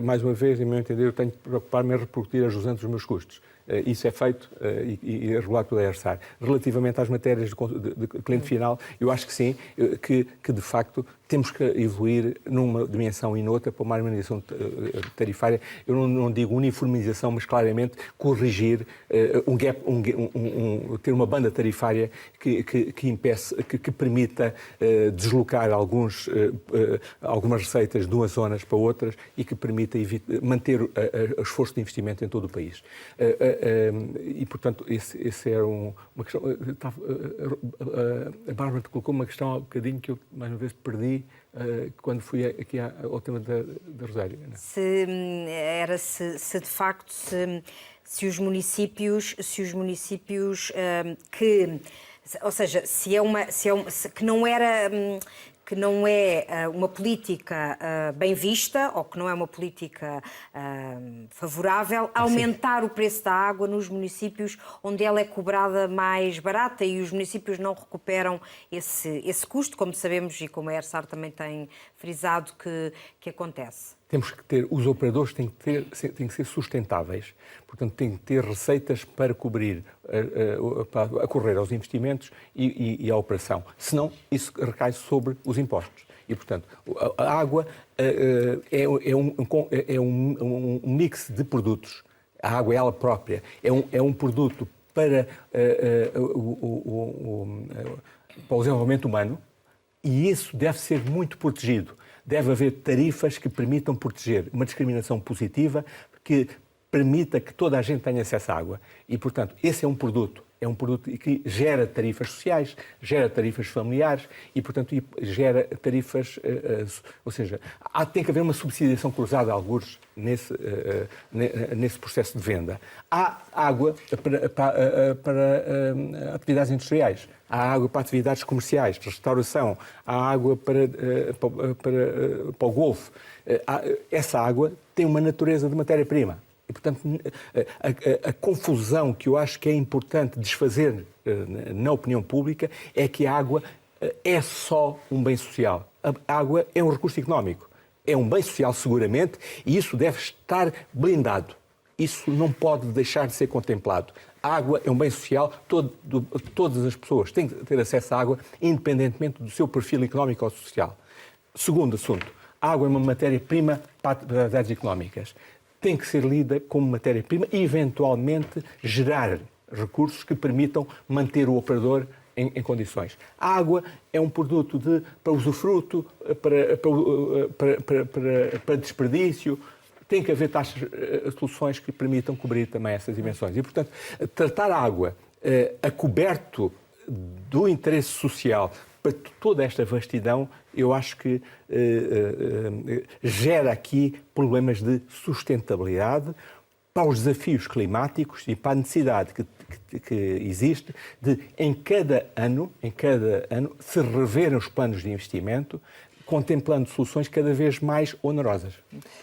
mais uma vez, eu tenho que preocupar-me em repercutir a jusante os meus custos. isso é feito e regulado pela ERSAR. Relativamente às matérias de cliente final, eu acho que sim, que de facto temos que evoluir numa dimensão e noutra para uma harmonização tarifária. Eu não digo uniformização, mas claramente corrigir um gap, ter uma banda tarifária que permita deslocar algumas receitas de umas zonas para outras e que permita manter o esforço de investimento em todo o país. E, portanto, esse era uma questão. A Bárbara te colocou uma questão há um bocadinho que eu, mais uma vez, perdi quando fui aqui ao tema da Rosário. Se de facto se os municípios ou seja, que não é uma política bem vista ou que não é uma política favorável aumentar o preço da água nos municípios onde ela é cobrada mais barata e os municípios não recuperam esse custo, como sabemos e como a ERSAR também tem frisado que acontece. Temos que ter, os operadores têm que ser sustentáveis, portanto têm que ter receitas para cobrir, para correr aos investimentos e à operação. Senão, isso recai sobre os impostos. E, portanto, a água é um mix de produtos. A água é ela própria. É um produto para o desenvolvimento humano e isso deve ser muito protegido. Deve haver tarifas que permitam proteger uma discriminação positiva, que permita que toda a gente tenha acesso à água. E, portanto, esse é um produto que gera tarifas sociais, gera tarifas familiares e, portanto, gera tarifas... ou seja, tem que haver uma subsidiação cruzada, alguns, nesse processo de venda. Há água para atividades industriais, há água para atividades comerciais, restauração, há água para o golfe. Essa água tem uma natureza de matéria-prima. E, portanto, a confusão que eu acho que é importante desfazer na opinião pública é que a água é só um bem social. A água é um recurso económico. É um bem social, seguramente, e isso deve estar blindado. Isso não pode deixar de ser contemplado. A água é um bem social, todas as pessoas têm que ter acesso à água, independentemente do seu perfil económico ou social. Segundo assunto, a água é uma matéria-prima para atividades económicas. Tem que ser lida como matéria-prima e, eventualmente, gerar recursos que permitam manter o operador em condições. A água é um produto para usufruto, para desperdício. Tem que haver soluções que permitam cobrir também essas dimensões. E, portanto, tratar a água a coberto do interesse social para toda esta vastidão, eu acho que gera aqui problemas de sustentabilidade para os desafios climáticos e para a necessidade que existe de, em cada ano, se reverem os planos de investimento, contemplando soluções cada vez mais onerosas.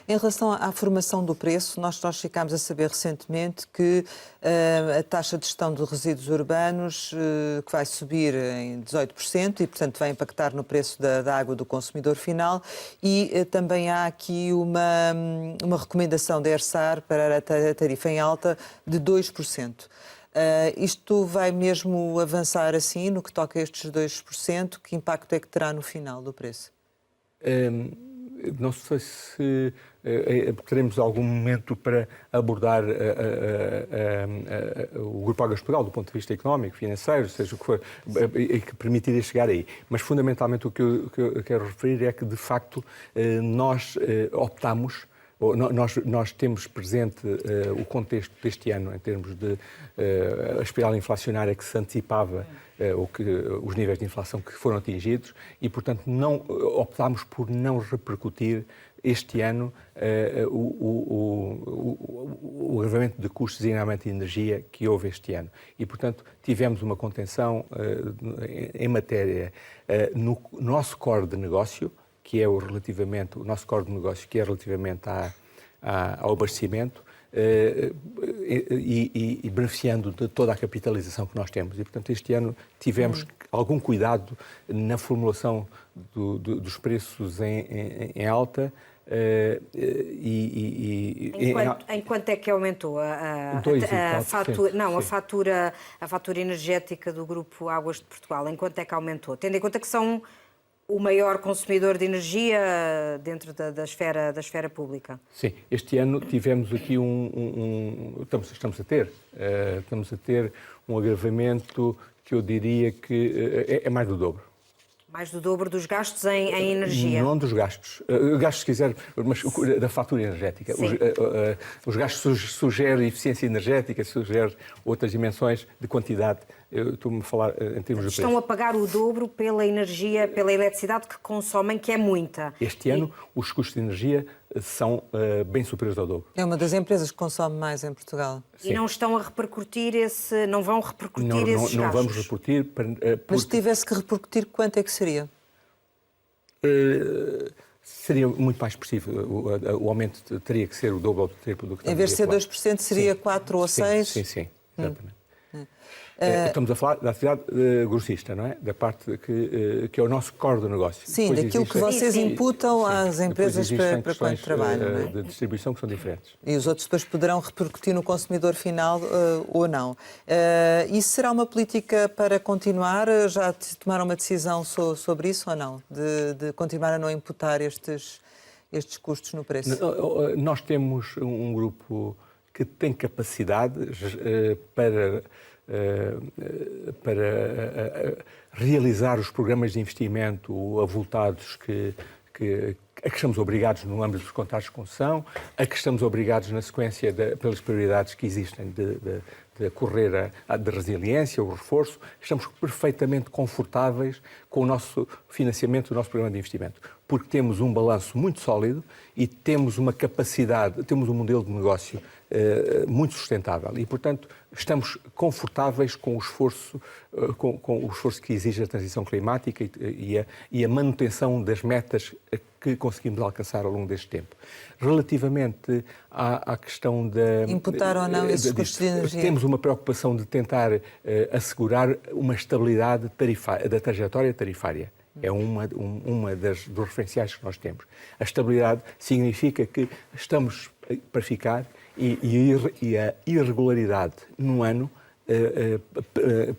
Em relação à formação do preço, nós ficámos a saber recentemente que a taxa de gestão de resíduos urbanos que vai subir em 18% e, portanto, vai impactar no preço da água do consumidor final e também há aqui uma recomendação da ERSAR para a tarifa em alta de 2%. Isto vai mesmo avançar assim no que toca a estes 2%? Que impacto é que terá no final do preço? Não sei se teremos algum momento para abordar o Grupo Águas de Portugal do ponto de vista económico, financeiro, seja o que for, e que permitiria chegar aí. Mas, fundamentalmente, o que eu quero referir é que, de facto, nós optamos. Nós temos presente o contexto deste ano em termos de a espiral inflacionária que se antecipava, os níveis de inflação que foram atingidos e, portanto, optámos por não repercutir este ano o agravamento de custos, designadamente de energia, que houve este ano. E, portanto, tivemos uma contenção em matéria no nosso core de negócio, que é o nosso core de negócio, que é relativamente ao abastecimento, e beneficiando de toda a capitalização que nós temos. E, portanto, este ano tivemos algum cuidado na formulação dos preços em alta, Em quanto é que aumentou a fatura energética do Grupo Águas de Portugal? Em quanto é que aumentou? Tendo em conta que são o maior consumidor de energia dentro da esfera pública. Sim, este ano tivemos aqui estamos a ter um agravamento que eu diria que é mais do dobro. Mais do dobro dos gastos em energia? Não dos gastos. Gastos, se quiser, mas da fatura energética. Os gastos sugerem eficiência energética, sugerem outras dimensões de quantidade. Eu estou-me a falar em termos de preço. Estão a pagar o dobro pela energia, pela eletricidade que consomem, que é muita. Este ano, os custos de energia são bem superiores ao dobro. É uma das empresas que consome mais em Portugal. Sim. E não estão a repercutir não vão repercutir esses gastos? Não vamos repercutir. Mas se tivesse que repercutir, quanto é que seria? Seria muito mais expressivo. O aumento teria que ser o dobro ou o triplo do que em vez de ser 2%, seria 4 ou 6%? Sim, exatamente. Estamos a falar da atividade grossista, não é? Da parte que é o nosso core do negócio. Sim, depois daquilo que vocês imputam às empresas para quando trabalham. Não é? De distribuição que são diferentes. E os outros depois poderão repercutir no consumidor final ou não. Isso será uma política para continuar? Já tomaram uma decisão sobre isso ou não? De continuar a não imputar estes custos no preço? Nós temos um grupo que tem capacidade para realizar os programas de investimento avultados a que estamos obrigados no âmbito dos contratos de concessão, a que estamos obrigados na sequência pelas prioridades que existem de correr de resiliência, o reforço. Estamos perfeitamente confortáveis com o nosso financiamento do nosso programa de investimento, porque temos um balanço muito sólido e temos uma capacidade, temos um modelo de negócio muito sustentável e, portanto, estamos confortáveis com o esforço, com o esforço que exige a transição climática e a manutenção das metas que conseguimos alcançar ao longo deste tempo. Relativamente à questão da... Imputar ou não esses custos de energia? Temos uma preocupação de tentar assegurar uma estabilidade da trajetória tarifária. É uma dos referenciais que nós temos. A estabilidade significa que estamos para ficar e a irregularidade no ano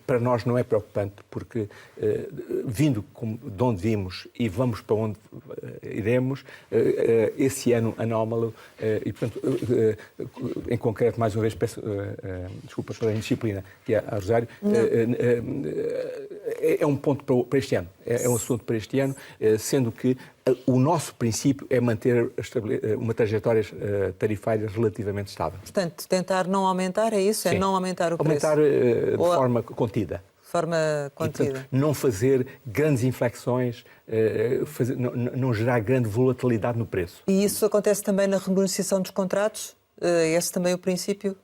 para nós não é preocupante, porque vindo de onde vimos e vamos para onde iremos, esse ano anómalo, e portanto, em concreto, mais uma vez, peço desculpa pela indisciplina que é a Rosário, é um ponto para este ano, é um assunto para este ano, sendo que o nosso princípio é manter uma trajetória tarifária relativamente estável. Portanto, tentar não aumentar, é isso? Sim. É não aumentar o preço? Aumentar de forma contida. Forma contida. E, portanto, não fazer grandes inflexões, não gerar grande volatilidade no preço. E isso acontece também na renegociação dos contratos? É esse também o princípio?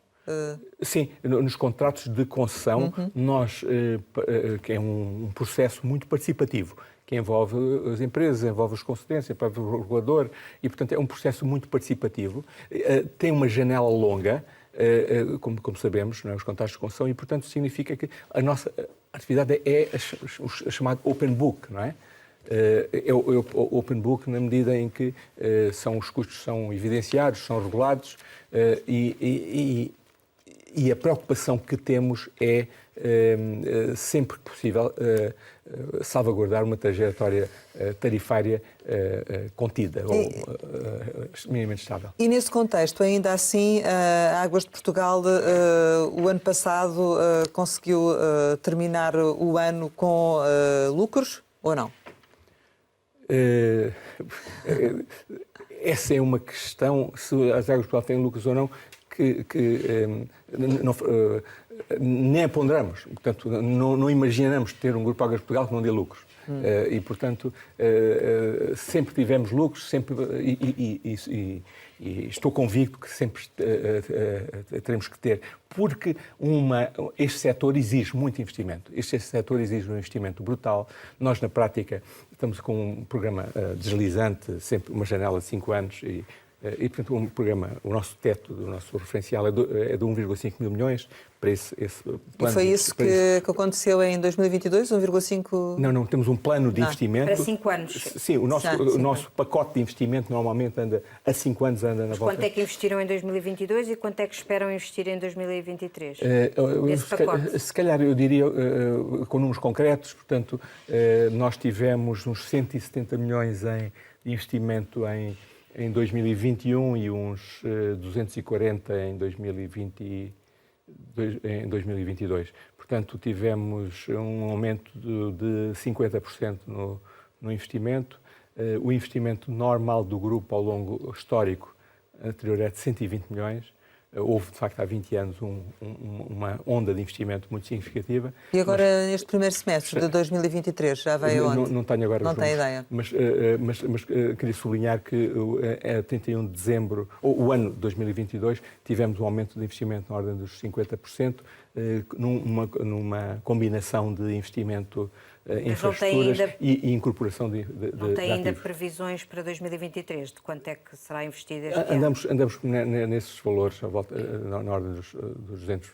Sim, nos contratos de concessão, nós, que é um processo muito participativo, que envolve as empresas, envolve os concedentes, envolve o regulador, e, portanto, é um processo muito participativo. Tem uma janela longa, como sabemos, não é? Os contratos de concessão, e, portanto, significa que a nossa atividade é a chamada open book, não é? É o open book na medida em que os custos são evidenciados, são regulados, e a preocupação que temos é, sempre que possível, salvaguardar uma trajetória tarifária contida ou minimamente estável. E nesse contexto, ainda assim, a Águas de Portugal, o ano passado, conseguiu terminar o ano com lucros ou não? Essa é uma questão, se as Águas de Portugal têm lucros ou não, nem a ponderamos. Portanto, não imaginamos ter um Grupo Águas de Portugal que não dê lucros. E, portanto, sempre tivemos lucros, sempre, e estou convicto que sempre teremos que ter, porque este setor exige muito investimento. Este setor exige um investimento brutal. Nós, na prática, estamos com um programa deslizante, sempre uma janela de 5 anos, E, portanto, o nosso teto, o nosso referencial é de 1,5 mil milhões para esse plano. E foi isso que aconteceu em 2022, 1,5? Não, temos um plano de investimento. Para 5 anos. Sim, o nosso pacote de investimento normalmente anda a 5 anos, anda na volta. Quanto é que investiram em 2022 e quanto é que esperam investir em 2023? Se calhar eu diria, com números concretos, portanto, nós tivemos uns 170 milhões de investimento em 2021 e uns 240 em 2022. Portanto, tivemos um aumento de 50% no investimento. O investimento normal do grupo ao longo histórico anterior é de 120 milhões. Houve, de facto, há 20 anos uma onda de investimento muito significativa. E agora, neste primeiro semestre de 2023, já veio onde? Não tenho agora não os tenho números, ideia. mas queria sublinhar que a 31 de dezembro, ou o ano de 2022, tivemos um aumento de investimento na ordem dos 50%, numa combinação de investimento em infraestruturas e incorporação de Não tem ainda ativos. previsões para 2023? De quanto é que será investido este ano? Andamos nesses valores, na ordem dos 200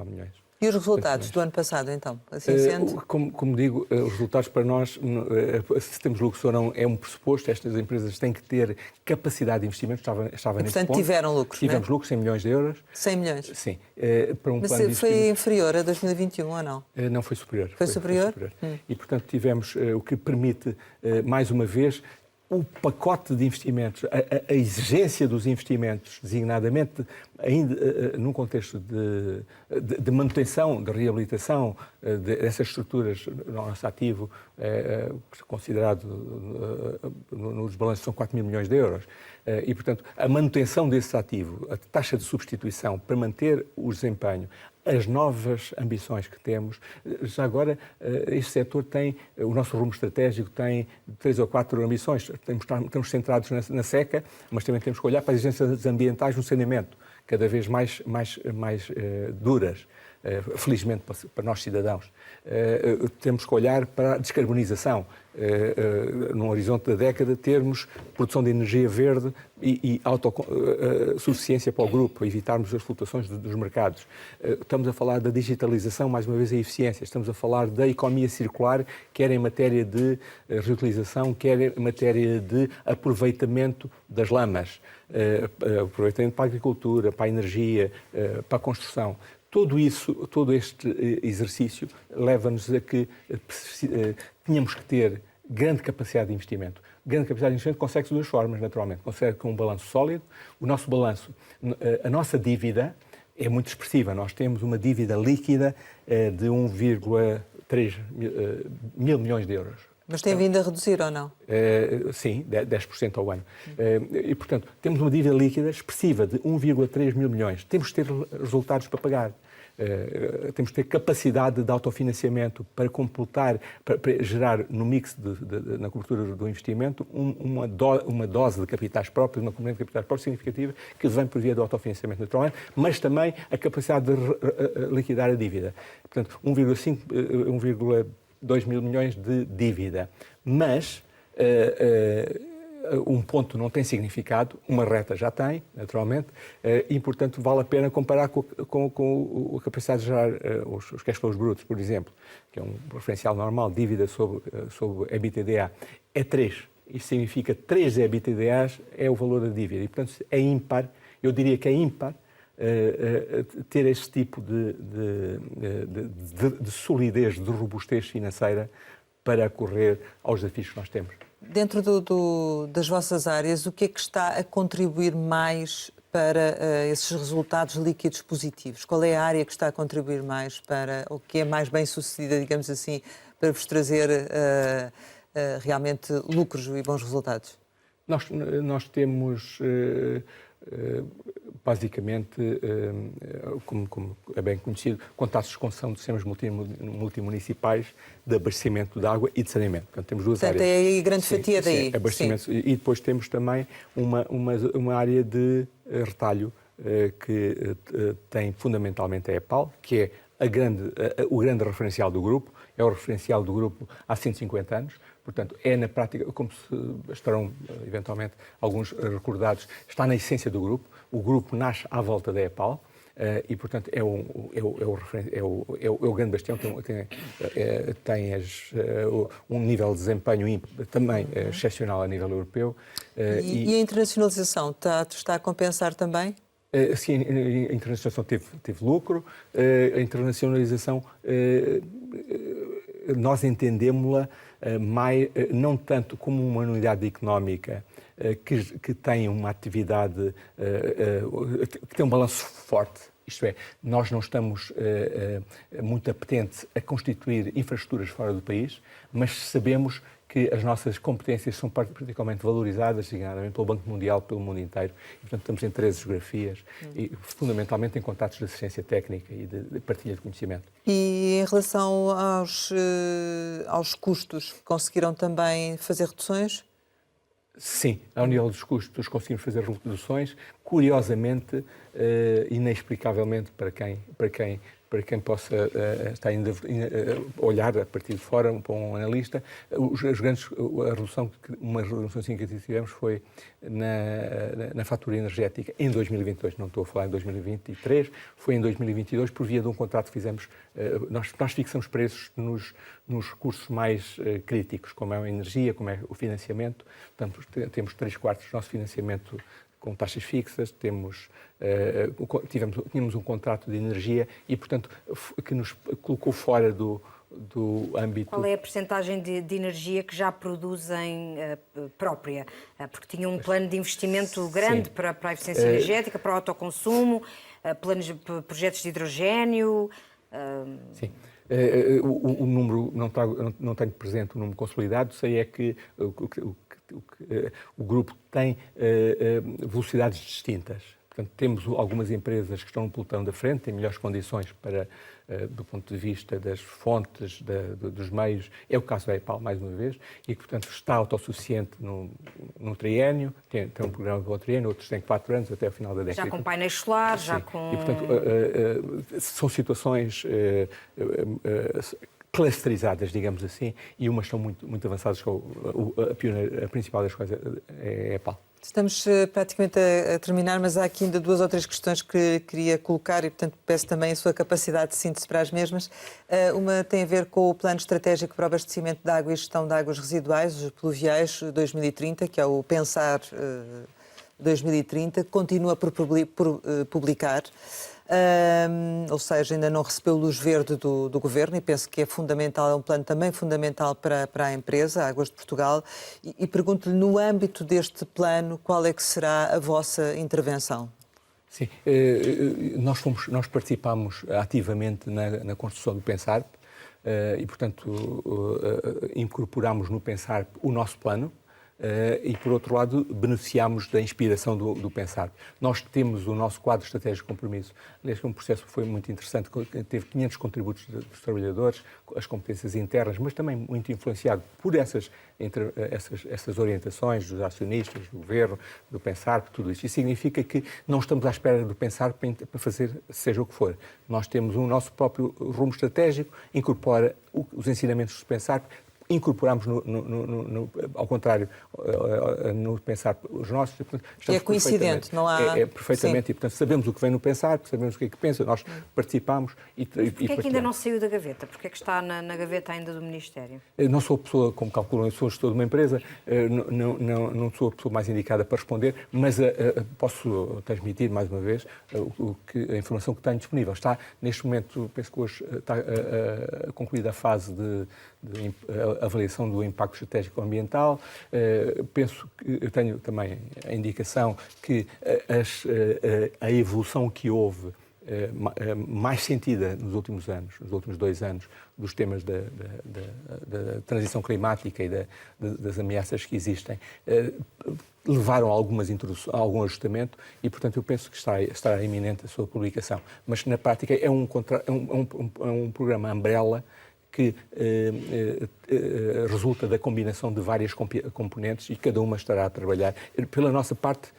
milhões. E os resultados do ano passado, então? Assim sendo? Como digo, os resultados para nós, se temos lucros ou não, é um pressuposto. Estas empresas têm que ter capacidade de investimento. Estava nesse portanto, ponto. tiveram lucros, Tivemos lucros, 100 milhões de euros. 100 milhões? Sim. Para um Mas plano de foi inferior a 2021 ou não? Não, foi superior. Foi superior? E, portanto, tivemos o que permite, mais uma vez, o pacote de investimentos, a exigência dos investimentos, designadamente, ainda num contexto de manutenção, de reabilitação dessas estruturas no nosso ativo, considerado nos balanços são 4 mil milhões de euros. E, portanto, a manutenção desse ativo, a taxa de substituição para manter o desempenho, as novas ambições que temos. Já agora, este setor tem, o nosso rumo estratégico tem 3 ou 4 ambições. Estamos centrados na seca, mas também temos que olhar para as exigências ambientais no saneamento, cada vez mais duras, felizmente para nós cidadãos. Temos que olhar para a descarbonização. Num horizonte da década, termos produção de energia verde e autossuficiência para o grupo, evitarmos as flutuações dos mercados. Estamos a falar da digitalização, mais uma vez a eficiência. Estamos a falar da economia circular, quer em matéria de reutilização, quer em matéria de aproveitamento das lamas, aproveitamento para a agricultura, para a energia, para a construção. Todo este exercício leva-nos a que tínhamos que ter grande capacidade de investimento. Grande capacidade de investimento consegue-se de duas formas, naturalmente. Consegue com um balanço sólido. O nosso balanço, a nossa dívida é muito expressiva. Nós temos uma dívida líquida de 1,3 mil milhões de euros. Mas tem vindo a reduzir ou não? Sim, 10% ao ano. E, portanto, temos uma dívida líquida expressiva de 1,3 mil milhões. Temos que ter resultados para pagar. Temos que ter capacidade de autofinanciamento para completar, para gerar no mix, na cobertura do investimento, uma dose de capitais próprios, uma componente de capitais próprios significativa, que vem por via do autofinanciamento naturalmente, mas também a capacidade de liquidar a dívida. Portanto, 1,2 mil milhões de dívida. Mas um ponto não tem significado, uma reta já tem, naturalmente, e, portanto, vale a pena comparar com a capacidade de gerar os cash flows brutos, por exemplo, que é um referencial normal, dívida sobre EBITDA, é 3. Isso significa 3 EBITDAs é o valor da dívida. E, portanto, é ímpar, eu diria que é ímpar, ter esse tipo de solidez, de robustez financeira para correr aos desafios que nós temos. Dentro das vossas áreas, o que é que está a contribuir mais para esses resultados líquidos positivos? Qual é a área que está a contribuir mais para, ou que é mais bem sucedida, digamos assim, para vos trazer realmente lucros e bons resultados? Nós temos, basicamente, como é bem conhecido, contratos de concessão de sistemas multimunicipais de abastecimento de água e de saneamento. Portanto, temos duas áreas. Portanto, é a grande fatia daí. Sim, abastecimento. Sim. E depois temos também uma área de retalho que tem fundamentalmente a EPAL, que é o grande referencial do grupo, é o referencial do grupo há 150 anos. portanto, é na prática, como se estarão eventualmente alguns recordados, está na essência do grupo. O grupo nasce à volta da EPAL. E, portanto, é o grande bastião, tem um nível de desempenho também excepcional a nível europeu. E a internacionalização está a compensar também? Sim, a internacionalização teve lucro. A internacionalização, nós entendemos-la não tanto como uma unidade económica que tem uma atividade, que tem um balanço forte. Isto é, nós não estamos muito apetentes a constituir infraestruturas fora do país, mas sabemos que as nossas competências são particularmente valorizadas, designadamente pelo Banco Mundial, pelo mundo inteiro. E, portanto, estamos em 13 geografias e, fundamentalmente, em contactos de assistência técnica e de partilha de conhecimento. E em relação aos custos, conseguiram também fazer reduções? Sim, ao nível dos custos conseguimos fazer reduções, curiosamente, inexplicavelmente para quem possa estar ainda olhar a partir de fora para um analista, uma redução significativa que tivemos foi na fatura energética em 2022, não estou a falar em 2023, foi em 2022 por via de um contrato que fizemos. Nós fixamos preços nos recursos mais críticos, como é a energia, como é o financiamento. Portanto, temos 3/4 do nosso financiamento com taxas fixas, tínhamos um contrato de energia e, portanto, que nos colocou fora do âmbito... Qual é a percentagem de energia que já produzem própria? Porque tinham um plano de investimento grande para a eficiência energética, para o autoconsumo, projetos de hidrogénio... Sim. O número, não tenho presente o número consolidado, sei é que o grupo tem velocidades distintas. Portanto, temos algumas empresas que estão no pelotão da frente, têm melhores condições do ponto de vista das fontes, dos meios. É o caso da EPAL, mais uma vez, e que, portanto, está autossuficiente no triênio, tem um programa para o triênio, outros têm 4 anos, até ao final da década. Já com painéis solares, já Sim. com... E, portanto, são situações clusterizadas, digamos assim, e umas são muito avançadas, a principal das quais é a EPAL. Estamos praticamente a terminar, mas há aqui ainda 2 ou 3 questões que queria colocar e, portanto, peço também a sua capacidade de síntese para as mesmas. Uma tem a ver com o Plano Estratégico para o Abastecimento de Água e Gestão de Águas Residuais, os pluviais 2030, que é o Pensar 2030, que continua por publicar. Ou seja, ainda não recebeu luz verde do Governo e penso que é fundamental, é um plano também fundamental para a empresa, Águas de Portugal, e pergunto-lhe, no âmbito deste plano, qual é que será a vossa intervenção? Sim, nós participámos ativamente na construção do Pensar e, portanto, incorporámos no Pensar o nosso plano. E, por outro lado, beneficiámos da inspiração do Pensar. Nós temos o nosso quadro estratégico de compromisso. Aliás, um processo que foi muito interessante, teve 500 contributos dos trabalhadores, as competências internas, mas também muito influenciado por essas orientações dos acionistas, do Governo, do Pensar, tudo isso. Isso significa que não estamos à espera do Pensar para fazer seja o que for. Nós temos o nosso próprio rumo estratégico, incorpora os ensinamentos do Pensar, incorporamos, ao contrário, no Pensar os nossos. É coincidente, não há... perfeitamente, sim. E, portanto, sabemos o que vem no Pensar, sabemos o que é que pensa, nós participamos e porquê é que ainda não saiu da gaveta? Porquê é que está na gaveta ainda do Ministério? Eu não sou a pessoa, como calculam, eu sou gestor de uma empresa, não sou a pessoa mais indicada para responder, mas posso transmitir, mais uma vez, a informação que tenho disponível. Está, neste momento, penso que hoje está concluída a fase de avaliação do impacto estratégico ambiental. Penso que eu tenho também a indicação que a evolução que houve mais sentida nos últimos anos, nos últimos 2 anos, dos temas da transição climática e das ameaças que existem, levaram a algum ajustamento e, portanto, eu penso que estará iminente a sua publicação. Mas, na prática, é um programa umbrella que resulta da combinação de várias componentes e cada uma estará a trabalhar. Pela nossa parte,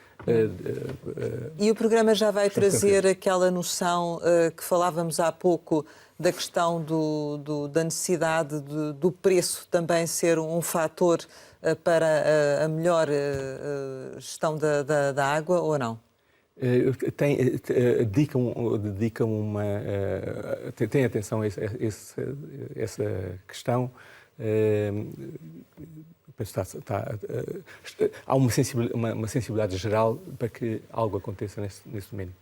e o programa já vai trazer aquela noção que falávamos há pouco da questão da necessidade do preço também ser um fator para a melhor gestão da água, ou não? Tem atenção a essa questão. Há uma sensibilidade geral para que algo aconteça nesse domínio.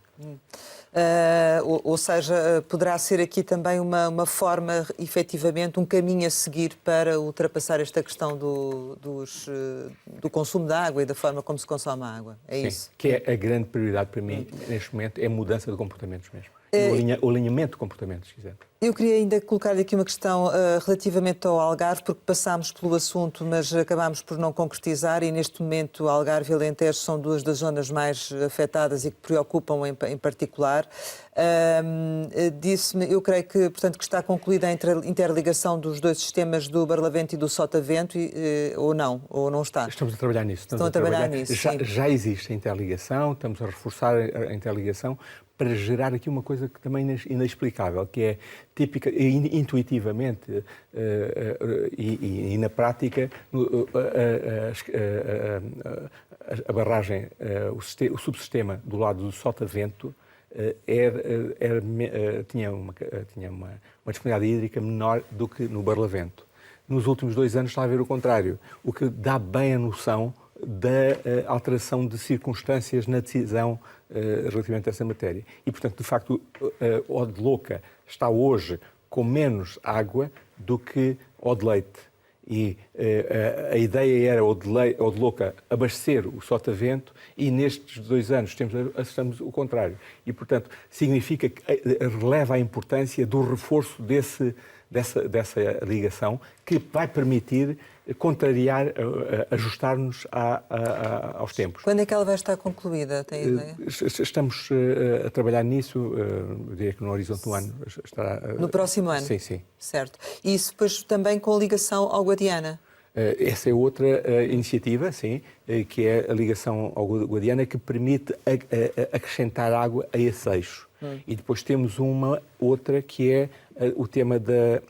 Ou seja, poderá ser aqui também uma forma, efetivamente, um caminho a seguir para ultrapassar esta questão do consumo da água e da forma como se consome a água. É Sim, isso? que é a grande prioridade para mim neste momento, é a mudança de comportamentos mesmo. O alinhamento de comportamentos, se quiser. Eu queria ainda colocar-lhe aqui uma questão relativamente ao Algarve, porque passámos pelo assunto, mas acabámos por não concretizar, e neste momento Algarve e Alentejo são duas das zonas mais afetadas e que preocupam em particular. Disse-me, eu creio que, portanto, que está concluída a interligação dos dois sistemas do Barlavento e do Sotavento, ou não está? Estamos a trabalhar nisso. Estão a trabalhar nisso, já existe a interligação, estamos a reforçar a interligação para gerar aqui uma coisa que também é inexplicável, que é típica, intuitivamente e na prática, a barragem, o subsistema do lado do Sotavento tinha uma disponibilidade hídrica menor do que no Barlavento. Nos últimos 2 anos está a ver o contrário, o que dá bem a noção da alteração de circunstâncias na decisão relativamente a essa matéria. E, portanto, de facto, Ode-Loca está hoje com menos água do que Ode-Leite. E a ideia era Ode-Loca abastecer o Sotavento e nestes 2 anos assistamos o contrário. E, portanto, significa que releva a importância do reforço dessa ligação que vai permitir contrariar, ajustar-nos aos tempos. Quando é que ela vai estar concluída? Tem ideia? Estamos a trabalhar nisso, eu diria que no horizonte do ano estará... No próximo ano? Sim, sim. Certo. E isso depois também com ligação ao Guadiana? Essa é outra iniciativa, sim, que é a ligação ao Guadiana, que permite acrescentar água a esse eixo. E depois temos uma outra que é o tema da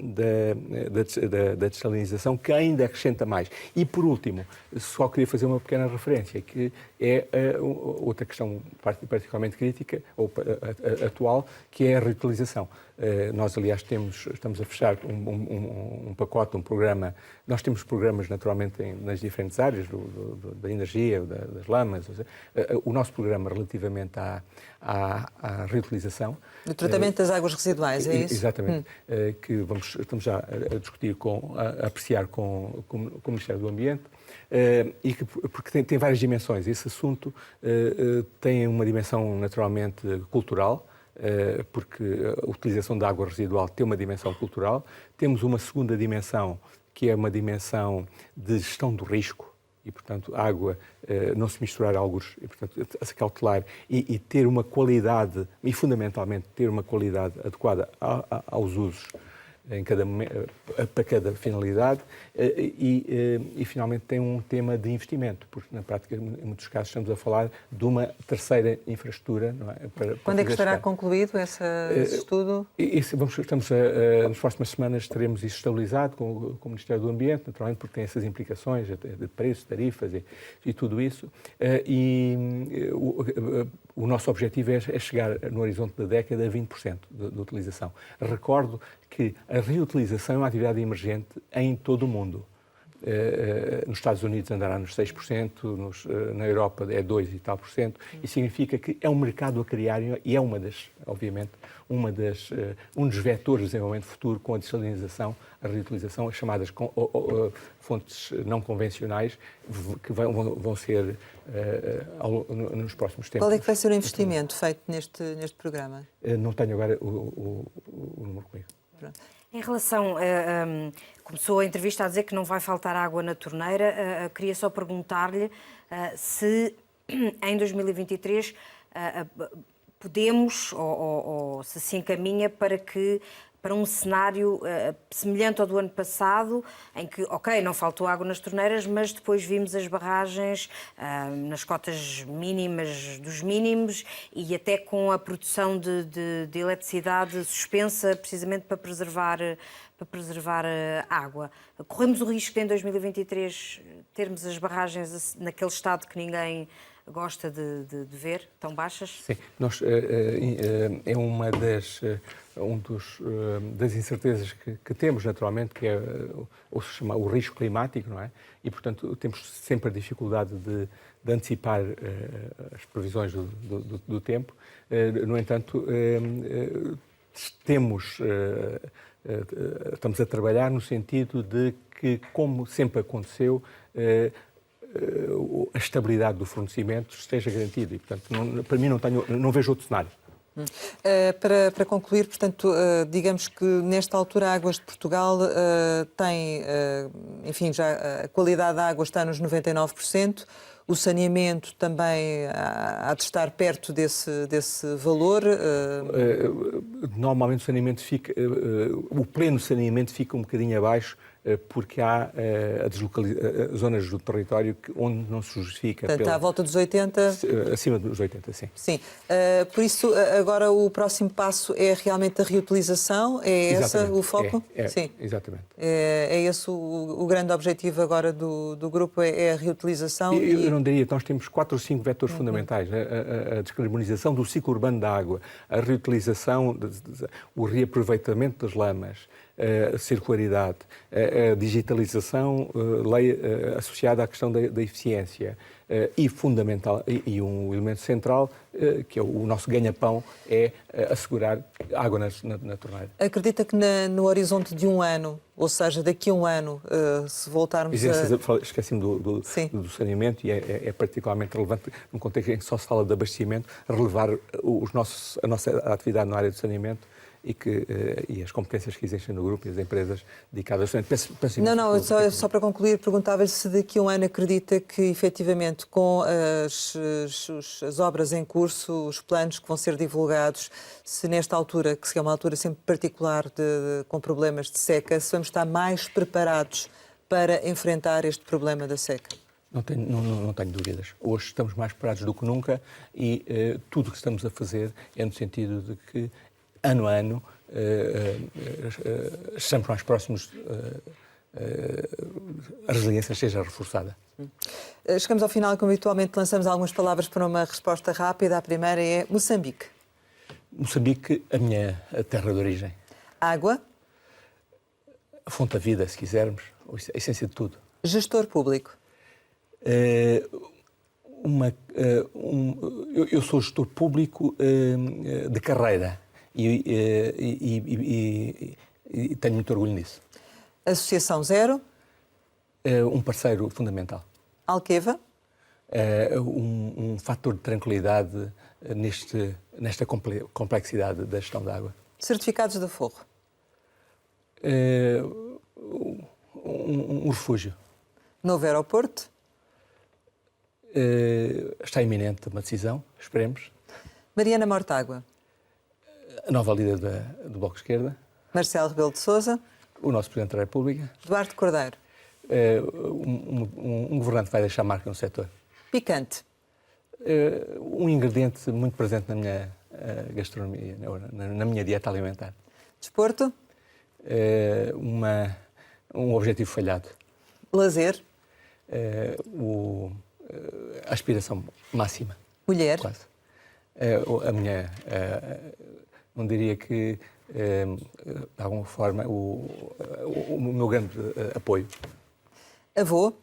dessalinização, que ainda acrescenta mais. E, por último, só queria fazer uma pequena referência, que é outra questão particularmente crítica, ou atual, que é a reutilização. Nós, aliás, estamos a fechar um pacote, um programa. Nós temos programas, naturalmente, nas diferentes áreas, da energia, das lamas. O nosso programa relativamente à reutilização. O tratamento das águas residuais, é isso? Exatamente. Que estamos já a discutir, a apreciar com o Ministério do Ambiente, porque tem várias dimensões. Esse assunto tem uma dimensão naturalmente cultural, porque a utilização da água residual tem uma dimensão cultural. Temos uma segunda dimensão, que é uma dimensão de gestão do risco, e, portanto, a água não se misturar a algures, e, portanto, a se cautelar e ter uma qualidade, e fundamentalmente ter uma qualidade adequada aos usos para cada finalidade, e finalmente tem um tema de investimento, porque na prática, em muitos casos, estamos a falar de uma terceira infraestrutura. Não é? Quando é que estará concluído esse estudo? Nas próximas semanas teremos isso estabilizado com o Ministério do Ambiente, naturalmente, porque tem essas implicações de preços, tarifas e tudo isso. O nosso objetivo é chegar no horizonte da década a 20% de utilização. Recordo que a reutilização é uma atividade emergente em todo o mundo. Nos Estados Unidos andará nos 6%, na Europa é 2% e tal por cento, e significa que é um mercado a criar e é obviamente, um dos vetores de desenvolvimento futuro com a dessalinização, a reutilização, as chamadas fontes não convencionais, que vão ser nos próximos tempos. Qual é que vai ser o investimento feito neste programa? Não tenho agora o número comigo. Em relação, começou a entrevista a dizer que não vai faltar água na torneira, queria só perguntar-lhe se em 2023 podemos, ou se encaminha para que para um cenário semelhante ao do ano passado, em que, ok, não faltou água nas torneiras, mas depois vimos as barragens nas cotas mínimas dos mínimos e até com a produção de eletricidade suspensa, precisamente para preservar água. Corremos o risco de, em 2023, termos as barragens naquele estado que ninguém gosta de ver, tão baixas? Sim, é uma das incertezas que temos, naturalmente, que é o se chama o risco climático, não é? E, portanto, temos sempre a dificuldade de antecipar as previsões do tempo. No entanto, estamos a trabalhar no sentido de que, como sempre aconteceu, a estabilidade do fornecimento esteja garantida. E, portanto, para mim não vejo outro cenário. Para concluir, portanto, digamos que nesta altura a Águas de Portugal tem, enfim, já a qualidade da água está nos 99%, o saneamento também há de estar perto desse valor. Normalmente o pleno saneamento fica um bocadinho abaixo, porque há zonas do território onde não se justifica. Portanto, à volta dos 80? Acima dos 80, sim. Sim. Por isso, agora o próximo passo é realmente a reutilização? É esse o foco? Sim. Exatamente. É esse o grande objetivo agora do grupo, é a reutilização? Eu não diria, nós temos 4 ou 5 vetores fundamentais. A descarbonização do ciclo urbano da água, a reutilização, o reaproveitamento das lamas, a circularidade, a digitalização, lei associada à questão da eficiência e fundamental, e um elemento central, que é o nosso ganha-pão, é assegurar água na torneira. Acredita que no horizonte de um ano, ou seja, daqui a um ano, se voltarmos Esqueci-me do saneamento, e é particularmente relevante, num contexto em que só se fala de abastecimento, relevar a nossa atividade na área do saneamento e as competências que existem no grupo e as empresas dedicadas. Não, só para concluir, perguntava-lhe se daqui a um ano acredita que, efetivamente, com as obras em curso, os planos que vão ser divulgados, se nesta altura, que é uma altura sempre particular com problemas de seca, se vamos estar mais preparados para enfrentar este problema da seca? Não tenho dúvidas. Hoje estamos mais preparados do que nunca e tudo o que estamos a fazer é no sentido de que, ano a ano, estamos mais próximos, a resiliência seja reforçada. Chegamos ao final, como habitualmente lançamos algumas palavras para uma resposta rápida. A primeira é Moçambique. Moçambique, a minha terra de origem. Água. A fonte da vida, se quisermos, a essência de tudo. Gestor público. Eu sou gestor público de carreira. E tenho muito orgulho nisso. Associação Zero. Um parceiro fundamental. Alqueva. Um fator de tranquilidade nesta complexidade da gestão da água. Certificados de Aforro. Um refúgio. Novo aeroporto. Está iminente uma decisão, esperemos. Mariana Mortágua. A nova líder do Bloco de Esquerda. Marcelo Rebelo de Sousa. O nosso Presidente da República. Eduardo Cordeiro. Um governante que vai deixar marca no setor. Picante. Um ingrediente muito presente na minha gastronomia, na minha dieta alimentar. Desporto. Um objetivo falhado. Lazer. A aspiração máxima. Mulher. Quase. A minha... não diria que, de alguma forma, o meu grande apoio. Avô.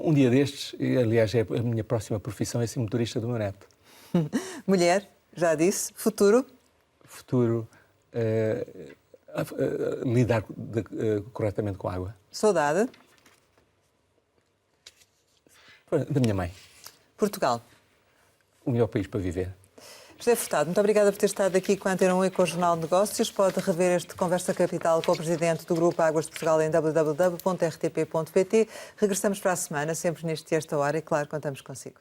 Um dia destes, e aliás, a minha próxima profissão é ser motorista do meu neto. Mulher, já disse. Futuro. Futuro, lidar corretamente com a água. Saudade. Da minha mãe. Portugal. O melhor país para viver. José Furtado, muito obrigada por ter estado aqui com a Antena 1 e com o Jornal de Negócios. Pode rever este Conversa Capital com o Presidente do Grupo Águas de Portugal em www.rtp.pt. Regressamos para a semana, sempre esta hora, e claro, contamos consigo.